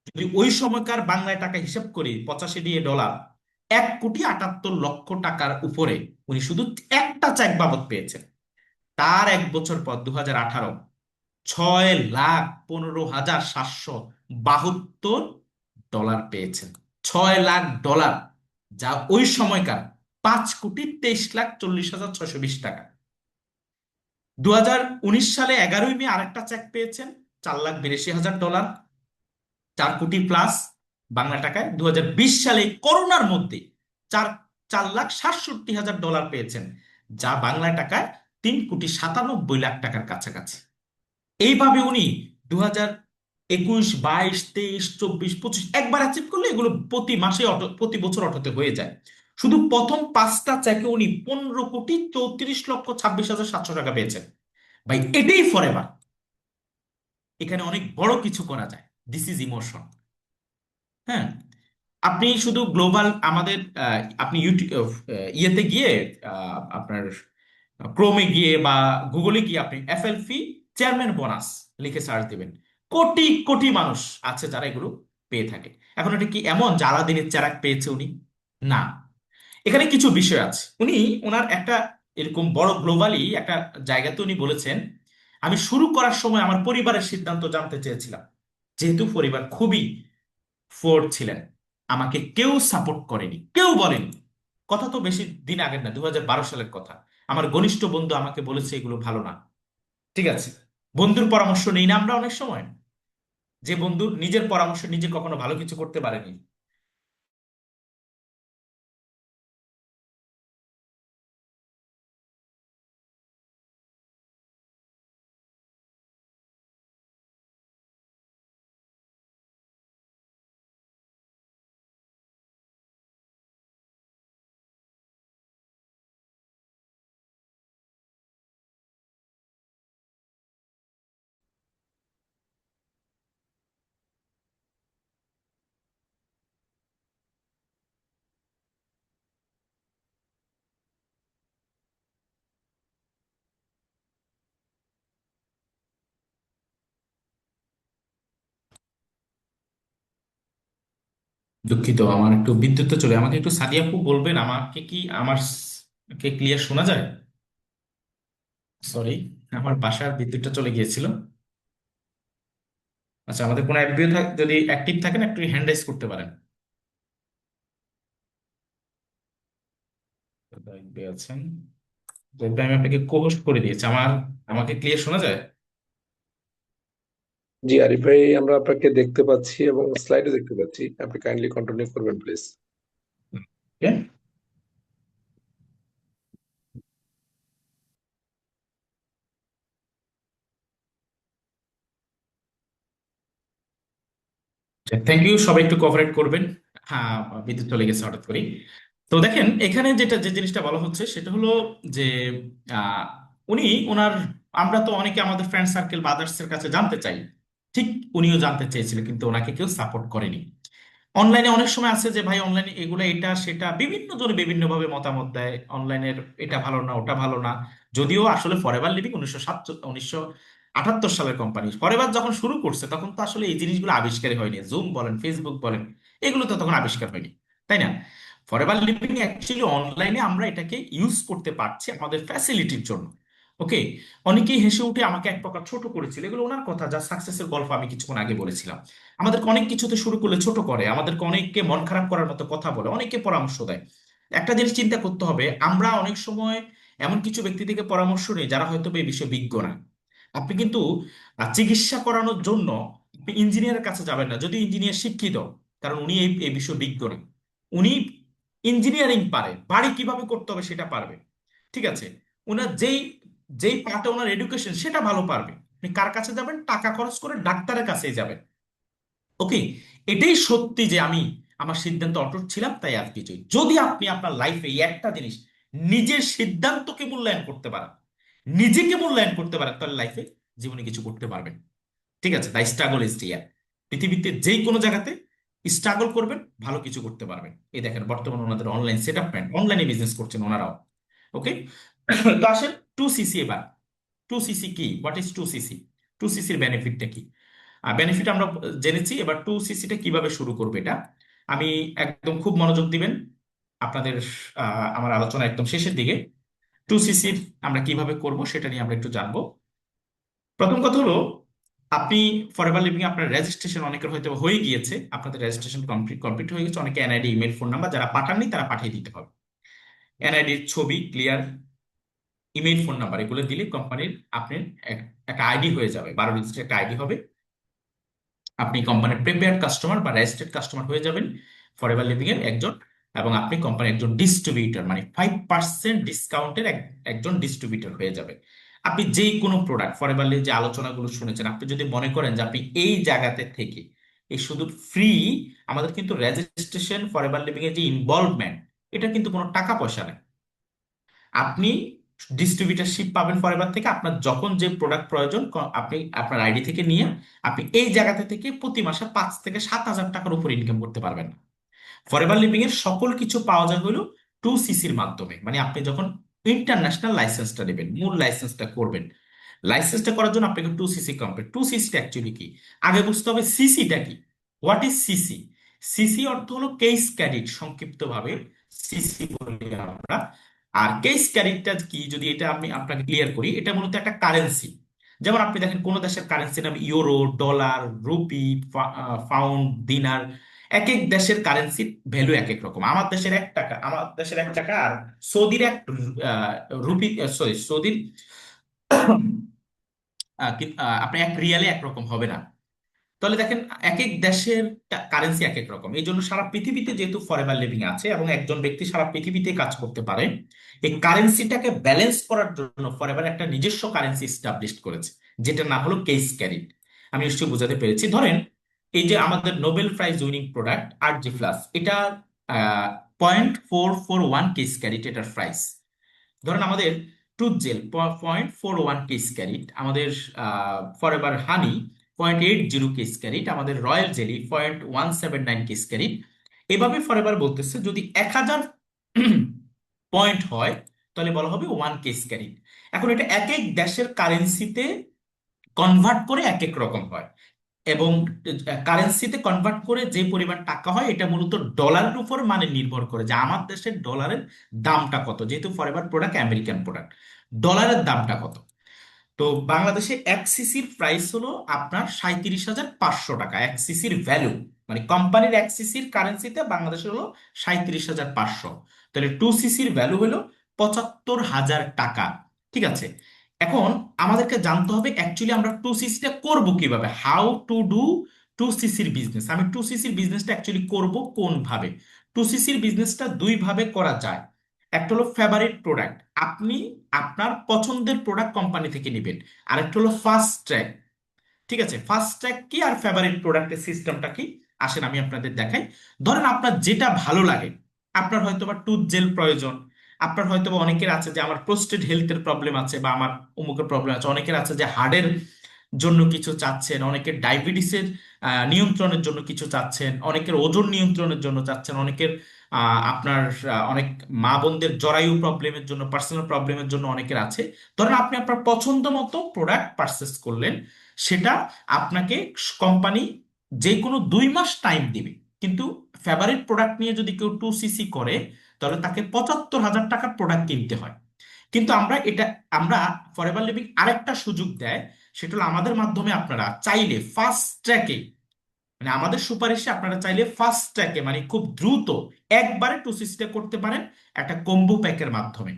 S3: যদি ওই সময়কার বাংলায় টাকা হিসাব করি, $85, $1,78,00,000 টাকার উপরে উনি শুধু একটা চেক বাবদ পেয়েছেন। তার 1 বছর পর 2018, $6,15,772 পেয়েছেন। $6,00,000, যা ওই সময়কার 5,23,40,620 টাকা। 2019 সালে 11ই মে আরেকটা চেক পেয়েছেন, $4,82,000, 4 কোটি প্লাস বাংলা টাকায়। 2020 সালে করোনার মধ্যে চার 4,67,000 ডলার পেয়েছেন, যা বাংলা টাকায় 3,97,00,000 টাকার কাছাকাছি। এইভাবে উনি 2021, 22, 23, 24, 25 একবার অ্যাচিভ করলে এগুলো প্রতি মাসে প্রতি বছর অটোতে হয়ে যায়। শুধু প্রথম 5টা চেকে উনি 15,34,26,700 টাকা পেয়েছেন। ভাই এটাই ফরএভার। এখানে অনেক বড় কিছু করা যায়। This is emotion. হ্যাঁ, আপনি শুধু গ্লোবাল আমাদের আপনি ইউটিউব ইয়েতে গিয়ে, আপনার ক্রোমে গিয়ে বা গুগলে গিয়ে আপনি এফএলপি চেয়ারম্যান বোনাস লিখে সার্চ দিবেন। কোটি কোটি মানুষ আছে যারা এগুলো পেয়ে থাকে। এখন এটা কি এমন যে আলাদিনের চেরাগ পেয়েছে উনি? না, এখানে কিছু বিষয় আছে। উনি ওনার একটা এরকম বড় গ্লোবালি একটা জায়গাতে উনি বলেছেন, আমি শুরু করার সময় আমার পরিবারের সিদ্ধান্ত জানতে চেয়েছিলাম, যেহেতু পরিবার খুবই ফোর্ট ছিলেন, আমাকে কেউ সাপোর্ট করেনি, কেউ বলেনি। কথা তো বেশি দিন আগের না, 2012 সালের কথা। আমার ঘনিষ্ঠ বন্ধু আমাকে বলেছে এগুলো ভালো না। ঠিক আছে, বন্ধুর পরামর্শ নেই না আমরা অনেক সময়? যে বন্ধু নিজের পরামর্শ নিজে কখনো ভালো কিছু করতে পারেনি। দুঃখিত, আমার একটু বিদ্যুৎটা চলে, আমাকে একটু সাদিয়া আপু বলবেন আমাকে কি আমার কে ক্লিয়ার শোনা যায়? সরি, আমার বাসার বিদ্যুৎটা চলে গিয়েছিল। আচ্ছা, আমাদের কোনো অ্যাপ যদি অ্যাক্টিভ থাকেন একটু হ্যান্ড রাইজ করতে পারেন। দেখবে আছেন, দেখবে আমি আপনাকে কোহোস্ট করে দিয়েছি। আমাকে ক্লিয়ার শোনা যায়?
S4: জি আরিফ ভাই, আমরা আপনাকে দেখতে পাচ্ছি এবং স্লাইডও দেখতে পাচ্ছি। আপনি কাইন্ডলি কন্টিনিউ করবেন প্লিজ।
S3: ওকে। থ্যাংক ইউ, সবাই একটু কোঅপারেট করবেন। হ্যাঁ, বিদ্যুৎ চলে গেছে হঠাৎ করে। তো দেখেন এখানে যে জিনিসটা বলা হচ্ছে সেটা হলো যে আহ, উনি ওনার, আমরা তো অনেকে আমাদের ফ্রেন্ড সার্কেল বা others এর কাছে জানতে চাই, ঠিক উনিও জানতে চেয়েছিলেন কিন্তু ওনাকে কেউ সাপোর্ট করেনি। অনলাইনে অনেক সময় আছে যে ভাই অনলাইনে এগুলো এটা সেটা বিভিন্ন জনে বিভিন্ন ভাবে মতামত দেয়, অনলাইনের এটা ভালো না ওটা ভালো না। যদিও আসলে ফরএভার লিভিং 1978 সালের কোম্পানি, ফরএভার যখন শুরু করছে তখন তো আসলে এই জিনিসগুলো আবিষ্কারই হয়নি, জুম বলেন ফেসবুক বলেন, এগুলো তো তখন আবিষ্কার হয়নি, তাই না? ফরএভার লিভিং অ্যাকচুয়ালি অনলাইনে আমরা এটাকে ইউজ করতে পারছি আমাদের ফ্যাসিলিটির জন্য। ওকে। অনেকেই হেসে উঠে আমাকে এক প্রকার ছোট করেছিল, এগুলো ওনার কথা, যা সাকসেসের গল্প আমি কিছুক্ষণ আগে বলেছিলাম। আমাদেরকে অনেক কিছুতে শুরু করলে ছোট করে, আমাদেরকে অনেককে মন খারাপ করার মতো কথা বলে, অনেকে পরামর্শ দেয়। একটা জিনিস চিন্তা করতে হবে, আমরা অনেক সময় এমন কিছু ব্যক্তি থেকে পরামর্শ নিই যারা হয়তো বা এই বিষয়ে বিজ্ঞ না। আপনি কিন্তু চিকিৎসা করানোর জন্য আপনি ইঞ্জিনিয়ারের কাছে যাবেন না, যদি ইঞ্জিনিয়ার শিক্ষিত, কারণ উনি এই বিষয়ে বিজ্ঞ না। উনি ইঞ্জিনিয়ারিং পারে, বাড়ি কিভাবে করতে হবে সেটা পারবে, ঠিক আছে? ওনার যেই যেই পার্টে ওনার এডুকেশন সেটা ভালো পারবে। আপনি কার কাছে যাবেন? টাকা খরচ করে ডাক্তারের কাছেই যাবেন। ওকে। এটাই সত্যি যে আমি আমার সিদ্ধান্ত অটুট ছিলাম, তাই আজ বিজয়ী। যদি আপনি আপনার লাইফে এই একটা জিনিস, নিজের সিদ্ধান্তকে মূল্যায়ন করতে পারেন, নিজেকে মূল্যায়ন করতে পারেন, তাহলে লাইফে জীবনে কিছু করতে পারবেন। ঠিক আছে? তাই স্ট্রাগল ইজ রিয়াল। পৃথিবীতে যেই কোনো জায়গাতে স্ট্রাগল করবেন, ভালো কিছু করতে পারবেন। এই দেখেন বর্তমানে ওনাদের অনলাইন সেট আপ পয়েন্ট, অনলাইনে বিজনেস করছেন ওনারাও। ওকে। তো আসেন 2সিসি এবার। 2সিসি কি? What is 2সিসি? 2সিসির বেনিফিটটা কি? বেনিফিট আমরা জেনেছি, এবার 2সিসিটা কিভাবে শুরু করবে এটা আমি একদম খুব মনোযোগ দিবেন আপনাদের। আমার আলোচনা একদম শেষের দিকে 2সিসির আমরা কিভাবে করব সেটা নিয়ে আমরা একটু জানবো। প্রথম কথা হলো, আপনি ফরএভার লিভিং আপনার রেজিস্ট্রেশন অনেকের হয়তো হয়ে গিয়েছে, আপনাদের রেজিস্ট্রেশন কমপ্লিট কমপ্লিট হয়ে গেছে, অনেকে এনআইডি, ইমেল, ফোন নাম্বার, যারা পাঠাননি তারা পাঠিয়ে দিতে হবে। এনআইডির ছবি ক্লিয়ার, ইমেল, ফোন নাম্বার এগুলো দিলে কোম্পানির আপনার একটা আইডি হয়ে যাবে, 12 ডিজিটের একটা আইডি হবে। আপনি কোম্পানির প্রিপেয়ার্ড কাস্টমার বা রেজিস্টার্ড কাস্টমার হয়ে যাবেন ফরএভার লিভিং এর একজন। এবং আপনি কোম্পানির একজন ডিস্ট্রিবিউটর, মানে 5% ডিসকাউন্টের একজন ডিস্ট্রিবিউটর হয়ে যাবে। আপনি যেই কোনো প্রোডাক্ট ফরএভার লিভিং যে আলোচনাগুলো শুনেছেন, আপনি যদি মনে করেন যে আপনি এই জায়গাতে থেকে এই শুধু ফ্রি, আমাদের কিন্তু রেজিস্ট্রেশন ফরএভার লিভিং এর যে ইনভলভমেন্ট, এটা কিন্তু কোনো টাকা পয়সা নেই। আপনি ডিস্ট্রিবিউটারশিপ পাবেন ফরএভার থেকে, আপনার যখন যে প্রোডাক্ট প্রয়োজন আপনি আপনার আইডি থেকে নিয়ে আপনি এই জায়গাতে থেকে প্রতি মাসে 5 থেকে 7 হাজার টাকার উপর ইনকাম করতে পারবেন। ফরএভার লিভিং এর সকল কিছু পাওয়া যায় হলো 2সিসির মাধ্যমে। মানে আপনি যখন ইন্টারন্যাশনাল লাইসেন্সটা নেবেন, মূল লাইসেন্সটা করবেন, লাইসেন্সটা করার জন্য আপনাকে 2সিসি কমপ্লিট। 2সিসিটা অ্যাকচুয়ালি কি আগে বুঝতে হবে, সিসিটা কি, হোয়াট ইজ সিসি? সিসি অর্থ হলো কেস ক্রেডিট, সংক্ষিপ্ত ভাবে সিসি বলি আমরা। আর কেস ক্রেডিটটা কি, যদি এটা আমি আপনাকে ক্লিয়ার করি, এটা মূলত একটা কারেন্সি। যেমন আপনি দেখেন কোন দেশের কারেন্সির নাম ইউরো, ডলার, রুপি, পাউন্ড, দিনার। এক এক দেশের কারেন্সির ভ্যালু এক এক রকম। আমার দেশের 1 টাকা আর সৌদির আহ, রুপি, সরি সৌদির আপনি 1 রিয়ালে একরকম হবে না। তাহলে দেখেন এক এক দেশের কারেন্সি এক এক রকম। এই জন্য সারা পৃথিবীতে যেহেতু ফরএভার লিভিং আছে এবং একজন ব্যক্তি সারা পৃথিবীতে কাজ করতে পারে, এই কারেন্সিটাকে ব্যালেন্স করার জন্য ফরএভার একটা নিজস্ব কারেন্সি এস্টাবলিশ করেছে, যেটার নাম হলো কেস ক্যারি। আমি নিশ্চয়ই বোঝাতে পেরেছি। ধরেন এই যে আমাদের নোবেল প্রাইজ উইনিং প্রোডাক্ট আরজি প্লাস, এটা 0.441 কেস ক্যারিট এটার প্রাইস। ধরেন আমাদের টুথ জেল 0.41 কেস ক্যারিট, আমাদের ফরএভার হানি 0.80 কেস ক্যারিট, আমাদের রয়্যাল জেলি 0.179 কেস ক্যারিট। এভাবে ফরএভার বলতেছে যদি 1,000 পয়েন্ট হয় তাহলে বলা হবে 1 কেস ক্যারিট। এখন এটা এক এক দেশের কারেন্সিতে কনভার্ট করে এক এক রকম হয়। এবং কারেন্সিতে কনভার্ট করে যে পরিমাণ টাকা হয় এটা মূলত ডলারের উপর মানে নির্ভর করে যে আমার দেশের ডলারের দামটা কত, যেহেতু ফরএভার প্রোডাক্ট আমেরিকান প্রোডাক্ট, ডলারের দামটা কত। তো বাংলাদেশে এক সিসির প্রাইস হলো আপনার 37,500 টাকা, এক সিসির ভ্যালু, মানে কোম্পানির এক সিসির কারেন্সিতে বাংলাদেশে হলো 37,500। তাহলে 2 সিসির ভ্যালু হলো 75,000 টাকা। ঠিক আছে, এখন আমাদেরকে জানতে হবে অ্যাকচুয়ালি আমরা 2 সিসিটা করবো কিভাবে, হাউ টু ডু 2 সিসির বিজনেস। আমি 2 সিসির বিজনেসটা অ্যাকচুয়ালি করবো কোন ভাবে। 2 সিসির বিজনেসটা দুই ভাবে করা যায়। একটা হলো ফেভারিট প্রোডাক্ট, আপনি আপনার পছন্দের প্রোডাক্ট কোম্পানি থেকে নেবেন। আরেকটা হলো ফার্স্ট ট্র্যাক। ঠিক আছে, ফার্স্ট ট্র্যাক কি আর ফেভারিট প্রোডাক্টের সিস্টেমটা কি, আসেন আমি আপনাদের দেখাই। ধরেন আপনার যেটা ভালো লাগে, আপনার হয়তোবা টুথ জেল প্রয়োজন, আপনার হয়তোবা অনেকের আছে যে আমার প্রোস্টেট হেলথের প্রবলেম আছে বা আমার অমুকের প্রবলেম আছে, অনেকের আছে যে হার্টের জন্য কিছু চাচ্ছেন, অনেকের ডায়াবেটিসের নিয়ন্ত্রণের জন্য কিছু চাচ্ছেন, অনেকের ওজন নিয়ন্ত্রণের জন্য চাচ্ছেন, অনেকের আপনার অনেক মা বোনদের জরায়ু প্রবলেমের জন্য, পার্সোনাল প্রবলেমের জন্য অনেকের আছে। ধরেন আপনি আপনার পছন্দ মতো প্রোডাক্ট পারচেস করলেন, সেটা আপনাকে কোম্পানি যে কোনো 2 মাস টাইম দিবে। কিন্তু ফেভারিট প্রোডাক্ট নিয়ে যদি কেউ 2 সিসি করে, তাহলে তাকে 75,000 টাকার প্রোডাক্ট কিনতে হয়। কিন্তু আমরা ফরএভার লিভিং আরেকটা সুযোগ দেয়, সেটা হলো আমাদের মাধ্যমে আপনারা চাইলে ফার্স্ট ট্র্যাকে, মানে আমাদের সুপারিশে আপনারা চাইলে ফার্স্ট ট্র্যাকে মানে খুব দ্রুত একবারে 2 সিসিটা করতে পারেন একটা কম্বো প্যাকের মাধ্যমে।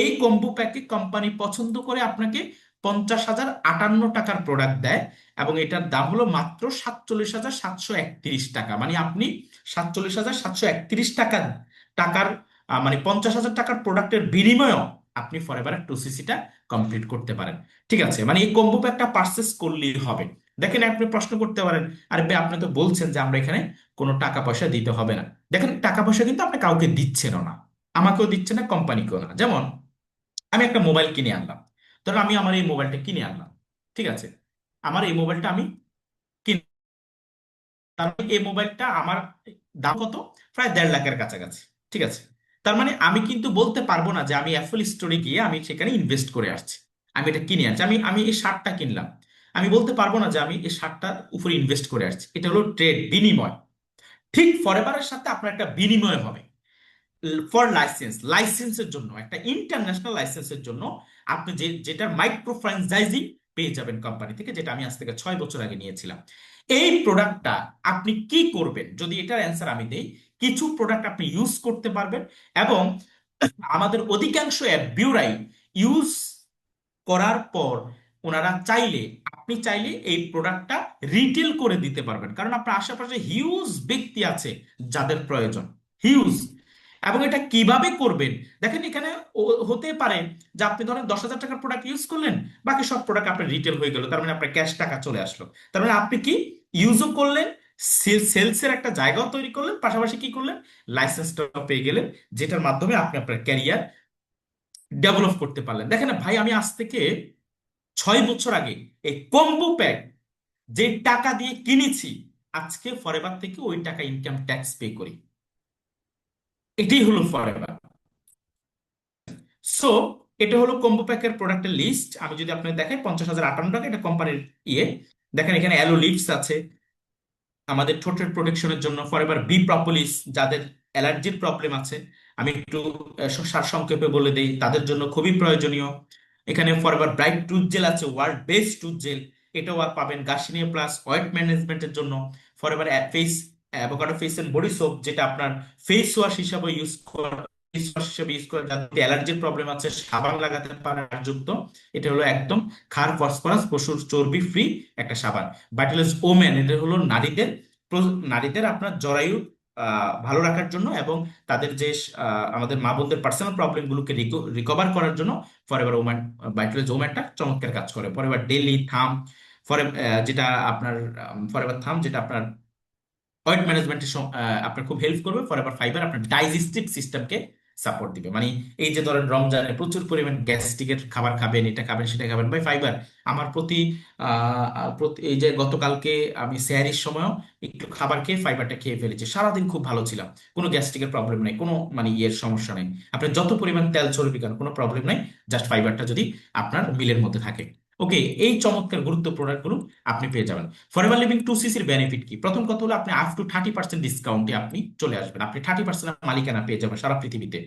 S3: এই কম্বো প্যাকে কোম্পানি পছন্দ করে আপনাকে 50,058 টাকার প্রোডাক্ট দেয়, এবং এটার দাম হলো মাত্র 47,731 টাকা। মানে আপনি 47,731 টাকার মানে 50,000 টাকার প্রোডাক্টের বিনিময়েও আপনি ফরএভার 2 সিসিটা কমপ্লিট করতে পারেন। ঠিক আছে, মানে এই কম্বো প্যাকটা পারচেস করলেই হবে। দেখেন, আপনি প্রশ্ন করতে পারেন, আরে ভাই আপনি তো বলছেন যে আমরা এখানে কোনো টাকা পয়সা দিতে হবে না। দেখেন, টাকা পয়সা কিন্তু আপনি কাউকে দিচ্ছেনও না, আমাকেও দিচ্ছে না, কোম্পানিকেও না। যেমন আমি একটা মোবাইল কিনে আনলাম, ধরো আমি আমার এই মোবাইলটা কিনে আনলাম। ঠিক আছে, আমার এই মোবাইলটা আমি কিনে, তার মানে এই মোবাইলটা আমার দাম কত, প্রায় 1.5 লাখের কাছাকাছি। ঠিক আছে, তার মানে আমি কিন্তু বলতে পারবো না যে আমি অ্যাপল স্টোরে গিয়ে আমি সেখানে ইনভেস্ট করে আসছি, আমি এটা কিনে আনছি। আমি আমি এই শার্টটা কিনলাম, আমি বলতে পারবো না যে আমি এই শার্টটার উপরে ইনভেস্ট করে আসছি। এটা হলো ট্রেড, বিনিময়। ঠিক ফরএভারের সাথে আপনার একটা বিনিময় হবে ফর লাইসেন্সের জন্য, একটা ইন্টারন্যাশনাল লাইসেন্সের জন্য আপনি যেটার মাইক্রো ফ্র্যাঞ্চাইজিং পেয়ে যাবেন কোম্পানি থেকে, যেটা আমি আজ থেকে 6 বছর আগে নিয়েছিলাম। এই প্রোডাক্টটা আপনি কি করবেন, যদি এটার অ্যান্সার আমি দেই, কিছু প্রোডাক্ট আপনি ইউজ করতে পারবেন, এবং আমাদের অধিকাংশ অ্যাপ বিউরাই ইউজ করার পর ওনারা চাইলে, আপনি চাইলে এই প্রোডাক্টটা রিটেল করে দিতে পারবেন, কারণ আপনার আশেপাশে হিউজ ব্যক্তি আছে যাদের প্রয়োজন, হিউজ। এবং এটা কিভাবে করবেন, দেখেন এখানে হতে পারে যে আপনি ধরেন 10,000 টাকার প্রোডাক্ট ইউজ করলেন, বাকি সব প্রোডাক্ট আপনার রিটেল হয়ে গেল, তার মানে আপনার ক্যাশ টাকা চলে আসলো। তার মানে আপনি কি ইউজও করলেন, সেলসের একটা জায়গাও তৈরি করলেন, পাশাপাশি কি করলেন, লাইসেন্সটাও পেয়ে গেলেন, যেটার মাধ্যমে আপনি আপনার ক্যারিয়ার ডেভেলপ করতে পারলেন। দেখেন না ভাই, আমি আজ থেকে 6 বছর আগে এই কম্বো প্যাক যে টাকা দিয়ে কিনেছি, আজকে ফরএভার থেকে ওই টাকা ইনকাম ট্যাক্স পে করি। এটাই হলো ফরএভার। সো এটা হলো কম্বো প্যাকের প্রোডাক্টের লিস্ট। আমি যদি আপনাকে দেখাই, 50,058 টাকা, এটা কোম্পানির ইয়ে। দেখেন এখানে অ্যালো লিপস আছে আমাদের ঠোঁটের প্রোটেকশনের জন্য, ফরএভার বি প্রপোলিস যাদের অ্যালার্জির প্রবলেম আছে, আমি একটু সারসংক্ষেপে বলে দেই, তাদের জন্য খুবই প্রয়োজনীয়। এখানে ফরএভার ব্রাইট টুথ জেল আছে, ওয়ার্ল্ড বেস্ট টুথ জেল, এটাও পাবেন। গার্সিনিয়া প্লাস ওয়েট ম্যানেজমেন্টের জন্য, Forever face avocado face and body soap, যেটা আপনার ফেস ওয়াশ হিসাবে ইউজ করা, ফেস ওয়াশ হিসেবে ইউজ করে যাদের অ্যালার্জির প্রবলেম আছে, সাবান লাগাতে পারে যুক্ত। এটা হলো একদম ক্ষার ফসফরাস পশুর চর্বি ফ্রি একটা সাবান। ভাইটালাইজ ওমেন, এটা হলো নারীদের আপনার জরায়ু ভালো রাখার জন্য, এবং তাদের যে আমাদের মা বোনদের পার্সোনাল প্রবলেম গুলোকে রিকভার করার জন্য ফরএভার ওম্যান, ভাইটালাইজ ওম্যানটা চমৎকার কাজ করে। ফরএভার ডেইলি থাম, ফরে যেটা আপনার ফরএভার থাম, যেটা আপনার ওয়েট ম্যানেজমেন্টের আপনার খুব হেল্প করবে। ফরএভার ফাইবার আপনার ডাইজেস্টিভ সিস্টেমকে সাপোর্ট দিবে। মানে এই যে ধরেন রমজানে প্রচুর পরিমাণ গ্যাস্ট্রিকের খাবার খাবেন, এটা খাবেন সেটা খাবেন, ভাই ফাইবার আমার এই যে গতকালকে আমি সেহরির সময়ও একটু খাবার খেয়ে ফাইবারটা খেয়ে ফেলেছি, সারাদিন খুব ভালো ছিলাম, কোনো গ্যাস্ট্রিকের প্রবলেম নেই, কোনো মানে ইয়ের সমস্যা নেই। আপনার যত পরিমাণ তেল চর্বি খান কোনো প্রবলেম নাই, জাস্ট ফাইবারটা যদি আপনার মিলের মধ্যে থাকে। ওকে, এই চমৎকার গুরুত্ব প্রোডাক্টগুলো আপনি পেয়ে যাবেন। ফরএভার লিভিং 2cc-র বেনিফিট কি? প্রথম কথা হলো আপনি আপ টু 30% ডিসকাউন্টে আপনি চলে আসবেন। আপনি 30% মালিকানা পেয়ে যাবেন সারা পৃথিবীতে।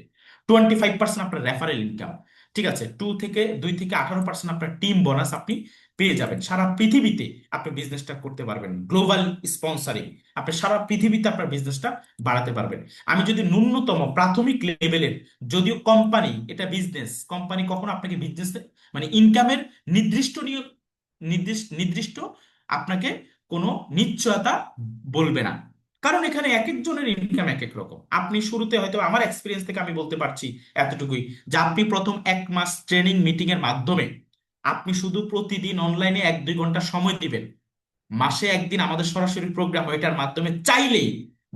S3: 25% আপনার রেফারেল ইনকাম, ঠিক আছে, 2 থেকে 18% আপনার টিম বোনাস আপনি পেয়ে যাবেন সারা পৃথিবীতে। আপনি বিজনেসটা করতে পারবেন গ্লোবাল স্পন্সরিং, আপনি সারা পৃথিবীতে আপনার বিজনেসটা বাড়াতে পারবেন। আমি যদি ন্যূনতম প্রাথমিক লেভেলের, যদিও কোম্পানি এটা বিজনেস, কোম্পানি কখনো আপনাকে বিজনেস মানে ইনকামের নির্দিষ্ট নির্দিষ্ট আপনাকে কোনো নিশ্চয়তা বলবে না, কারণ এখানে এক একজনের ইনকাম এক এক রকম। আপনি শুরুতে হয়তো, আমার এক্সপিরিয়েন্স থেকে আমি বলতে পারছি এতটুকুই, যে আপনি প্রথম 1 মাস ট্রেনিং মিটিং এর মাধ্যমে আপনি শুধু প্রতিদিন অনলাইনে 1-2 ঘন্টা সময় দিবেন, মাসে একদিন আমাদের সরাসরি প্রোগ্রাম, এটার মাধ্যমে চাইলেই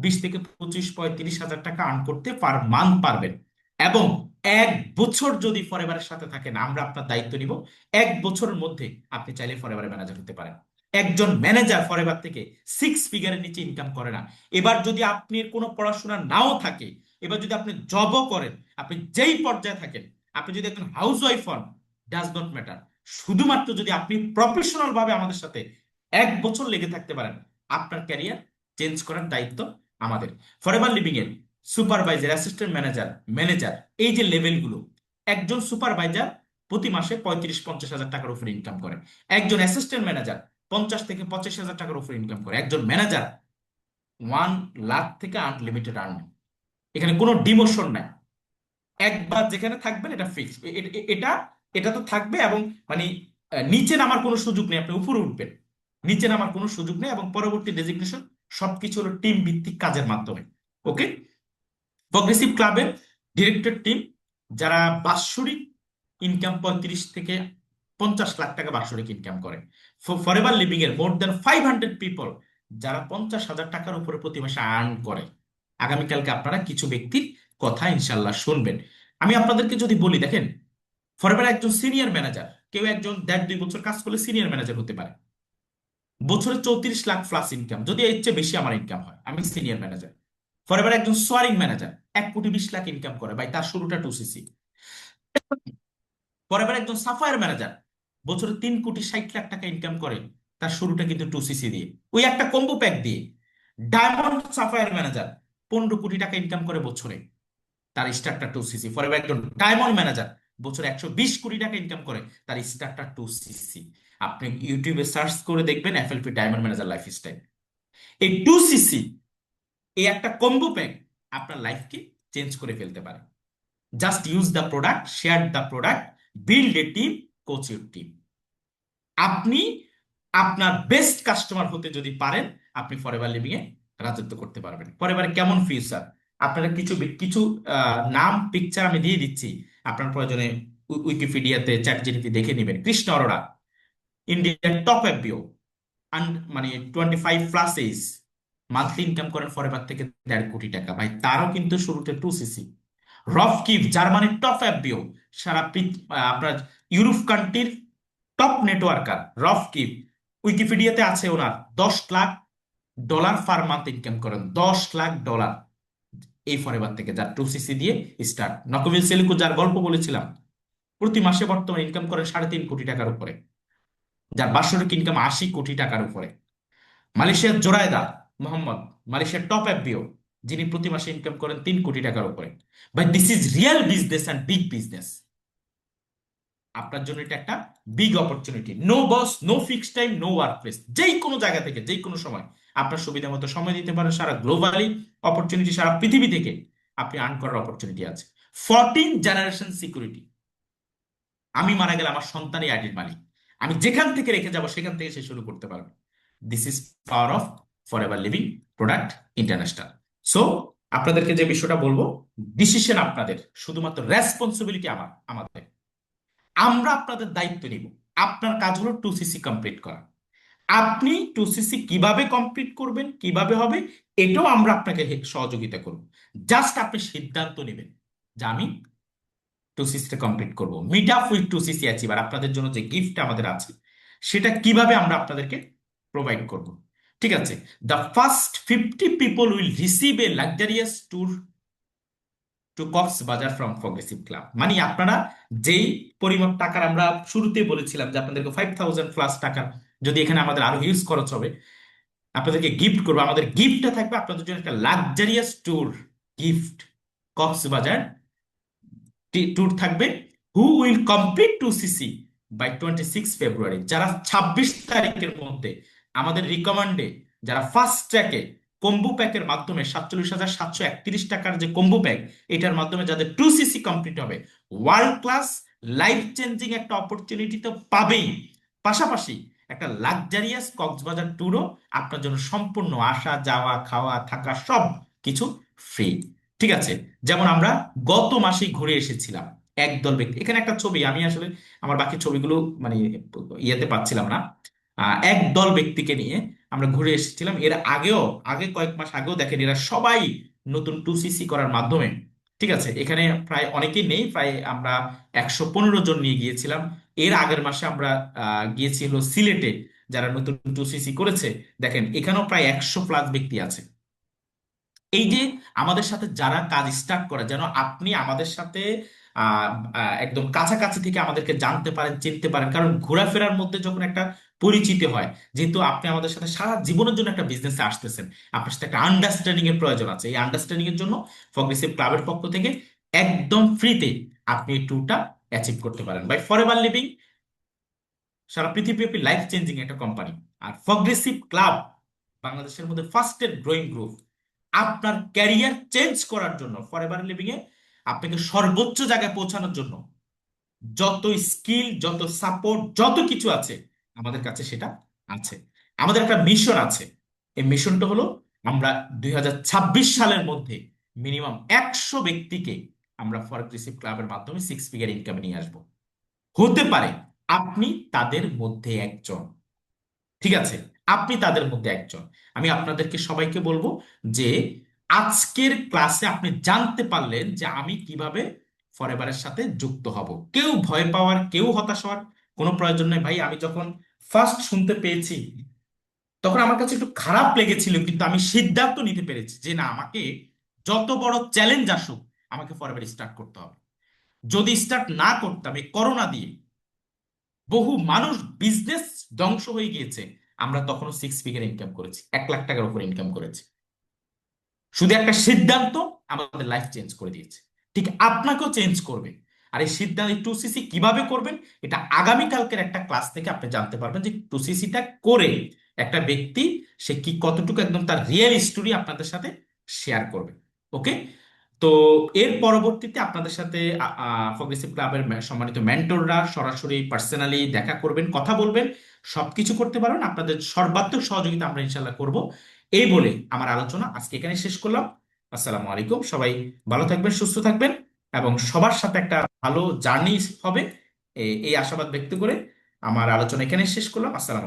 S3: 20 থেকে 25 35 হাজার টাকা আর্ন করতে পার মান্থ পারবেন। এবং 1 বছর যদি ফরএভারের সাথে থাকেন, আমরা আপনার দায়িত্ব নিব, 1 বছরের মধ্যে আপনি চাইলে ফরএভারের ম্যানেজার হতে পারেন। একজন ম্যানেজার ফরএভার থেকে 6 ফিগারের নিচে ইনকাম করে না। এবার যদি আপনার কোনো পড়াশোনা নাও থাকে, এবার যদি আপনি জবও করেন, আপনি যেই পর্যায়ে থাকেন, আপনি যদি একজন হাউস ওয়াইফ হন, ডাজ নট ম্যাটার, শুধুমাত্র যদি আপনি প্রফেশনাল ভাবে আমাদের সাথে 1 বছর লেগে থাকতে পারেন, আপনার ক্যারিয়ার চেঞ্জ করার দায়িত্ব আমাদের। ফরএভার লিভিং এর সুপারভাইজার, অ্যাসিস্ট্যান্ট ম্যানেজার, ম্যানেজার, এই যে লেভেলগুলো, একজন সুপারভাইজার প্রতি মাসে 35-50 হাজার টাকার উপরে ইনকাম করে। একজন অ্যাসিস্ট্যান্ট ম্যানেজার 50 থেকে 85 হাজার টাকার উপরে ইনকাম করে। একজন ম্যানেজার 1 লাখ থেকে আনলিমিটেড আর্ন। এখানে কোনো ডিমোশন নাই, একবার যেখানে থাকবেন এটা ফিক্স, এটা এটা তো থাকবে। এবং মানে নিচে নামার কোনো সুযোগ নেই, আপনি উপরে উঠবেন, নিচে নামার কোনো সুযোগ নেই। এবং পরবর্তী ডেজিগনেশন সবকিছু হলো টিম ভিত্তিক কাজের মাধ্যমে। ওকে, প্রগ্রেসিভ ক্লাবের ডিরেক্টর টিম, যারা বাৎসরিক ইনকাম 35 থেকে 50 লাখ টাকা বাৎসরিক ইনকাম করে। ফরএভার লিভিং এর মোর দ্যান 500 পিপল, যারা 50 হাজার টাকার উপরে প্রতি মাসে আর্ন করে। আগামীকালকে আপনারা কিছু ব্যক্তির কথা ইনশাল্লাহ শুনবেন। আমি আপনাদেরকে যদি বলি, দেখেন, ফরএভার একজন সিনিয়র ম্যানেজার, কেউ একজন 1.5-2 বছর কাজ করলে সিনিয়র ম্যানেজার হতে পারে, বছরে 34 লাখ প্লাস ইনকাম, যদি এর চেয়ে বেশি আমার ইনকাম হয়, আমি সিনিয়র ম্যানেজার। ফরএভার একজন সোয়ারিং ম্যানেজার 1 কোটি 20 লাখ ইনকাম করে, ভাই তার শুরুটা 2cc। ফরএভার একজন সাফায়ার ম্যানেজার বছরে 3 কোটি 60 লাখ টাকা ইনকাম করে, তার শুরুটা কিন্তু 2cc দিয়ে, ওই একটা কম্বো প্যাক দিয়ে। ডায়মন্ড সাফায়ার ম্যানেজার 15 কোটি টাকা ইনকাম করে বছরে, তার স্টার্টটা 2cc। ফরএভার একজন ডায়মন্ড ম্যানেজার বছরে 120 কোটি টাকা ইনকাম করে, তার স্টার্টটা 2cc। আপনি ইউটিউবে সার্চ করে দেখবেন এফএলপি ডায়মন্ড ম্যানেজার লাইফস্টাইল। এই 2cc, এই একটা কম্বো প্যাক আপনার লাইফকে চেঞ্জ করে ফেলতে পারে। Just use the product, share the product, build a team, coach your team. আপনি আপনার বেস্ট কাস্টমার হতে যদি পারেন, আপনি ফরএভার লিভিং এ রাজত্ব করতে পারবেন। ফরএভারে কেমন ফিউচার, আপনারা কিছু কিছু নাম পিকচার আমি দিয়ে দিচ্ছি, আপনার প্রয়োজনে উইকিপিডিয়াতে চ্যাট জিপিটি দেখে নেবেন। কৃষ্ণ অরোরা, ইন্ডিয়ার টপ এফবিও, মানে 25+ এজ, মান্থলি ইনকাম করেন ফরএভার থেকে 1.5 কোটি টাকা, ভাই তারও কিন্তু শুরুতে 2cc। রফকিভ, জার্মানির টপ এফবিও, আপনার ইউরোপ কান্ট্রির টপ নেটওয়ার্কার রফকিভ, উইকিপিডিয়াতে আছে ওনার, $10 লাখ পার মান্থ ইনকাম করেন, $10 লাখ এই ফরএভার থেকে, যার 2cc দিয়ে স্টার্ট। নকভিল সেলিকো, যার গল্প বলেছিলাম, প্রতি মাসে বর্তমানে ইনকাম করেন 3.5 কোটি টাকার উপরে, যার বাৎসরিক ইনকাম 80 কোটি টাকার উপরে। মালয়েশিয়ার জোরায়দা মোহাম্মদ, মালয়েশিয়ার টপ এফবিও, যিনি প্রতি মাসে ইনকাম করেন 3 কোটি টাকার উপরে। But this is real business and big business. আপনার জন্য এটা একটা big opportunity. No boss, no fixed time, no workplace, যেই কোনো জায়গা থেকে যেই কোনো সময় আপনার সুবিধা মতো সময় দিতে পারেন। সারা গ্লোবালি অপরচুনিটি, সারা পৃথিবী থেকে আপনি আর্ন করার অপরচুনিটি আছে। 14 জেনারেশন সিকিউরিটি, আমি মারা গেলে আমার সন্তানই আইডির মালিক, আমি যেখান থেকে রেখে যাব সেখান থেকে সে শুরু করতে পারবে। This is power of forever living product international. So আপনাদেরকে যে বিষয়টা বলবো, ডিসিশন আপনাদের, শুধুমাত্র রেসপন্সিবিলিটি আমাদের। আমরা আপনাদের দায়িত্ব নিব। আপনার কাজ হলো 2cc কমপ্লিট করা। আপনি 2cc কিভাবে কমপ্লিট করবেন, কিভাবে হবে, এটাও আমরা আপনাকে সহযোগিতা করব। জাস্ট আপনি সিদ্ধান্ত নেবেন যে আমি 2cc কমপ্লিট করব। Meet up with 2cc achiever, আপনাদের জন্য যে গিফট আমাদের আছে সেটা কিভাবে আমরা আপনাদেরকে প্রোভাইড করব। ঠিক আছে, the first 50 people will receive a luxurious tour to Cox's Bazar from progressive club. মানে আপনারা যেই পরিমাণ টাকার আমরা শুরুতে বলেছিলাম যে আপনাদেরকে 5,000+ টাকা যদি এখানে আমাদের আরো হিউজ খরচ হবে, আপনাদেরকে গিফট করবো, আমাদের গিফটটা থাকবে আপনাদের জন্য একটা luxurious tour gift. Cox's Bazar tour থাকবে। Who will complete 2cc by 26 February. যারা 26 তারিখের মধ্যে আমাদের রিকমান্ডে, যারা ফার্স্ট ট্র্যাকে কম্বো প্যাকের মাধ্যমে 47,731 টাকার যে কম্বো প্যাক, এটার মাধ্যমে যাদের 2cc কমপ্লিট হবে, ওয়ার্ল্ড ক্লাস লাইফ চেঞ্জিং একটা অপরচুনিটি তো পাবেই, পাশাপাশি একটা লাক্সারিয়াস কক্সবাজার ট্যুরও আপনার জন্য সম্পূর্ণ, আসা যাওয়া খাওয়া থাকা সব কিছু ফ্রি। ঠিক আছে? যেমন আমরা গত মাসেই ঘুরে এসেছিলাম একদল ব্যক্তি, এখানে একটা ছবি, আমি আসলে আমার বাকি ছবিগুলো মানে ইয়েতে পাচ্ছিলাম না। একদল ব্যক্তিকে নিয়ে আমরা ঘুরে এসেছিলাম এর আগেও, কয়েক মাস আগেও দেখেন এরা সবাই নতুন 2cc করার মাধ্যমে, ঠিক আছে, এখানে প্রায় অনেকেই নেই, প্রায় আমরা 115 জন নিয়ে গিয়েছিলাম। এর আগের মাসে আমরা গিয়েছি হলো সিলেটে, যারা নতুন 2cc করেছে। দেখেন এখানেও প্রায় 100+ ব্যক্তি আছে। এই যে আমাদের সাথে যারা কাজ স্টার্ট করে, যেন আপনি আমাদের সাথে আহ, একদম কাছাকাছি থেকে আমাদেরকে জানতে পারেন, চিনতে পারেন। কারণ ঘোরাফেরার মধ্যে যখন একটা পরিচিতি হয়, যেহেতু আপনি আমাদের সাথে সারা জীবনের জন্য একটা বিজনেসে আসতেছেন, আপনার সাথে একটা আন্ডারস্ট্যান্ডিং এর প্রয়োজন আছে। এই আন্ডারস্ট্যান্ডিং এর জন্য প্রগ্রেসিভ ক্লাবের পক্ষ থেকে একদম ফ্রিতে আপনি এই ট্যুরটা অ্যাচিভ করতে পারেন। বাই ফরএভার লিভিং সারা পৃথিবীব্যাপী লাইফ চেঞ্জিং একটা কোম্পানি। আর প্রগ্রেসিভ ক্লাব বাংলাদেশের মধ্যে ফার্স্টেস্ট গ্রোয়িং গ্রুপ। আপনার ক্যারিয়ার চেঞ্জ করার জন্য, ফরএভার লিভিং এ আপনাকে সর্বোচ্চ জায়গায় পৌঁছানোর জন্য যত স্কিল, যত সাপোর্ট, যত কিছু আছে আমাদের কাছে সেটা আছে। আমাদের একটা মিশন আছে। এই মিশনটা হলো আমরা 2026 সালের মধ্যে মিনিমাম 100 ব্যক্তিকে আমরা প্রগ্রেসিভ ক্লাবের মাধ্যমে 6 ফিগার ইনকামে নিয়ে আসবো। হতে পারে আপনি তাদের মধ্যে একজন। ঠিক আছে? আপনি তাদের মধ্যে একজন। আমি আপনাদেরকে সবাইকে বলবো যে আজকের ক্লাসে আপনি জানতে পারলেন যে আমি কিভাবে ফরএভারের সাথে যুক্ত হব। কেউ ভয় পাওয়ার, কেউ হতাশ হওয়ার কোনো প্রয়োজন নেই ভাই। আমি যখন ফার্স্ট শুনতে পেয়েছি তখন আমার কাছে একটু খারাপ লেগেছিল, কিন্তু আমি সিদ্ধান্ত নিতে পেরেছি যে না, আমাকে যত বড় চ্যালেঞ্জ আসুক আমাকে ফরএভার স্টার্ট করতে হবে। যদি স্টার্ট না করতাম, এই করোনা দিয়ে বহু মানুষ বিজনেস ধ্বংস হয়ে গিয়েছে, আমরা তখনও 6 ফিগার ইনকাম করেছি, 1 লাখ টাকার উপর ইনকাম করেছি। শুধু একটা সিদ্ধান্ত আমাদের লাইফ চেঞ্জ করে দিয়েছে। ঠিক আপনাকেও চেঞ্জ করবে। আর এই সিদ্ধান্ত 2cc কিভাবে করবেন, এটা আগামীকালকের একটা ক্লাস থেকে আপনি জানতে পারবেন যে 2cc-টা করে একটা ব্যক্তি সে কি কতটুকু একদম তার রিয়েল স্টোরি আপনাদের সাথে শেয়ার করবে। ওকে? তো এর পরবর্তীতে আপনাদের সাথে প্রগ্রেসিভ ক্লাবের সম্মানিত মেন্টররা সরাসরি পার্সোনালি দেখা করবেন, কথা বলবেন, সবকিছু করতে পারবেন। আপনাদের সর্বাত্মক সহযোগিতা আমরা ইনশাল্লাহ করব। এই বলে আমার আলোচনা আজকে এখানে শেষ করলাম। আসসালামু আলাইকুম। সবাই ভালো থাকবেন, সুস্থ থাকবেন এবং সবার সাথে একটা ভালো জার্নি হবে, এই আশাবাদ ব্যক্ত করে আমার আলোচনা এখানে শেষ করলাম। আসসালামু আলাইকুম।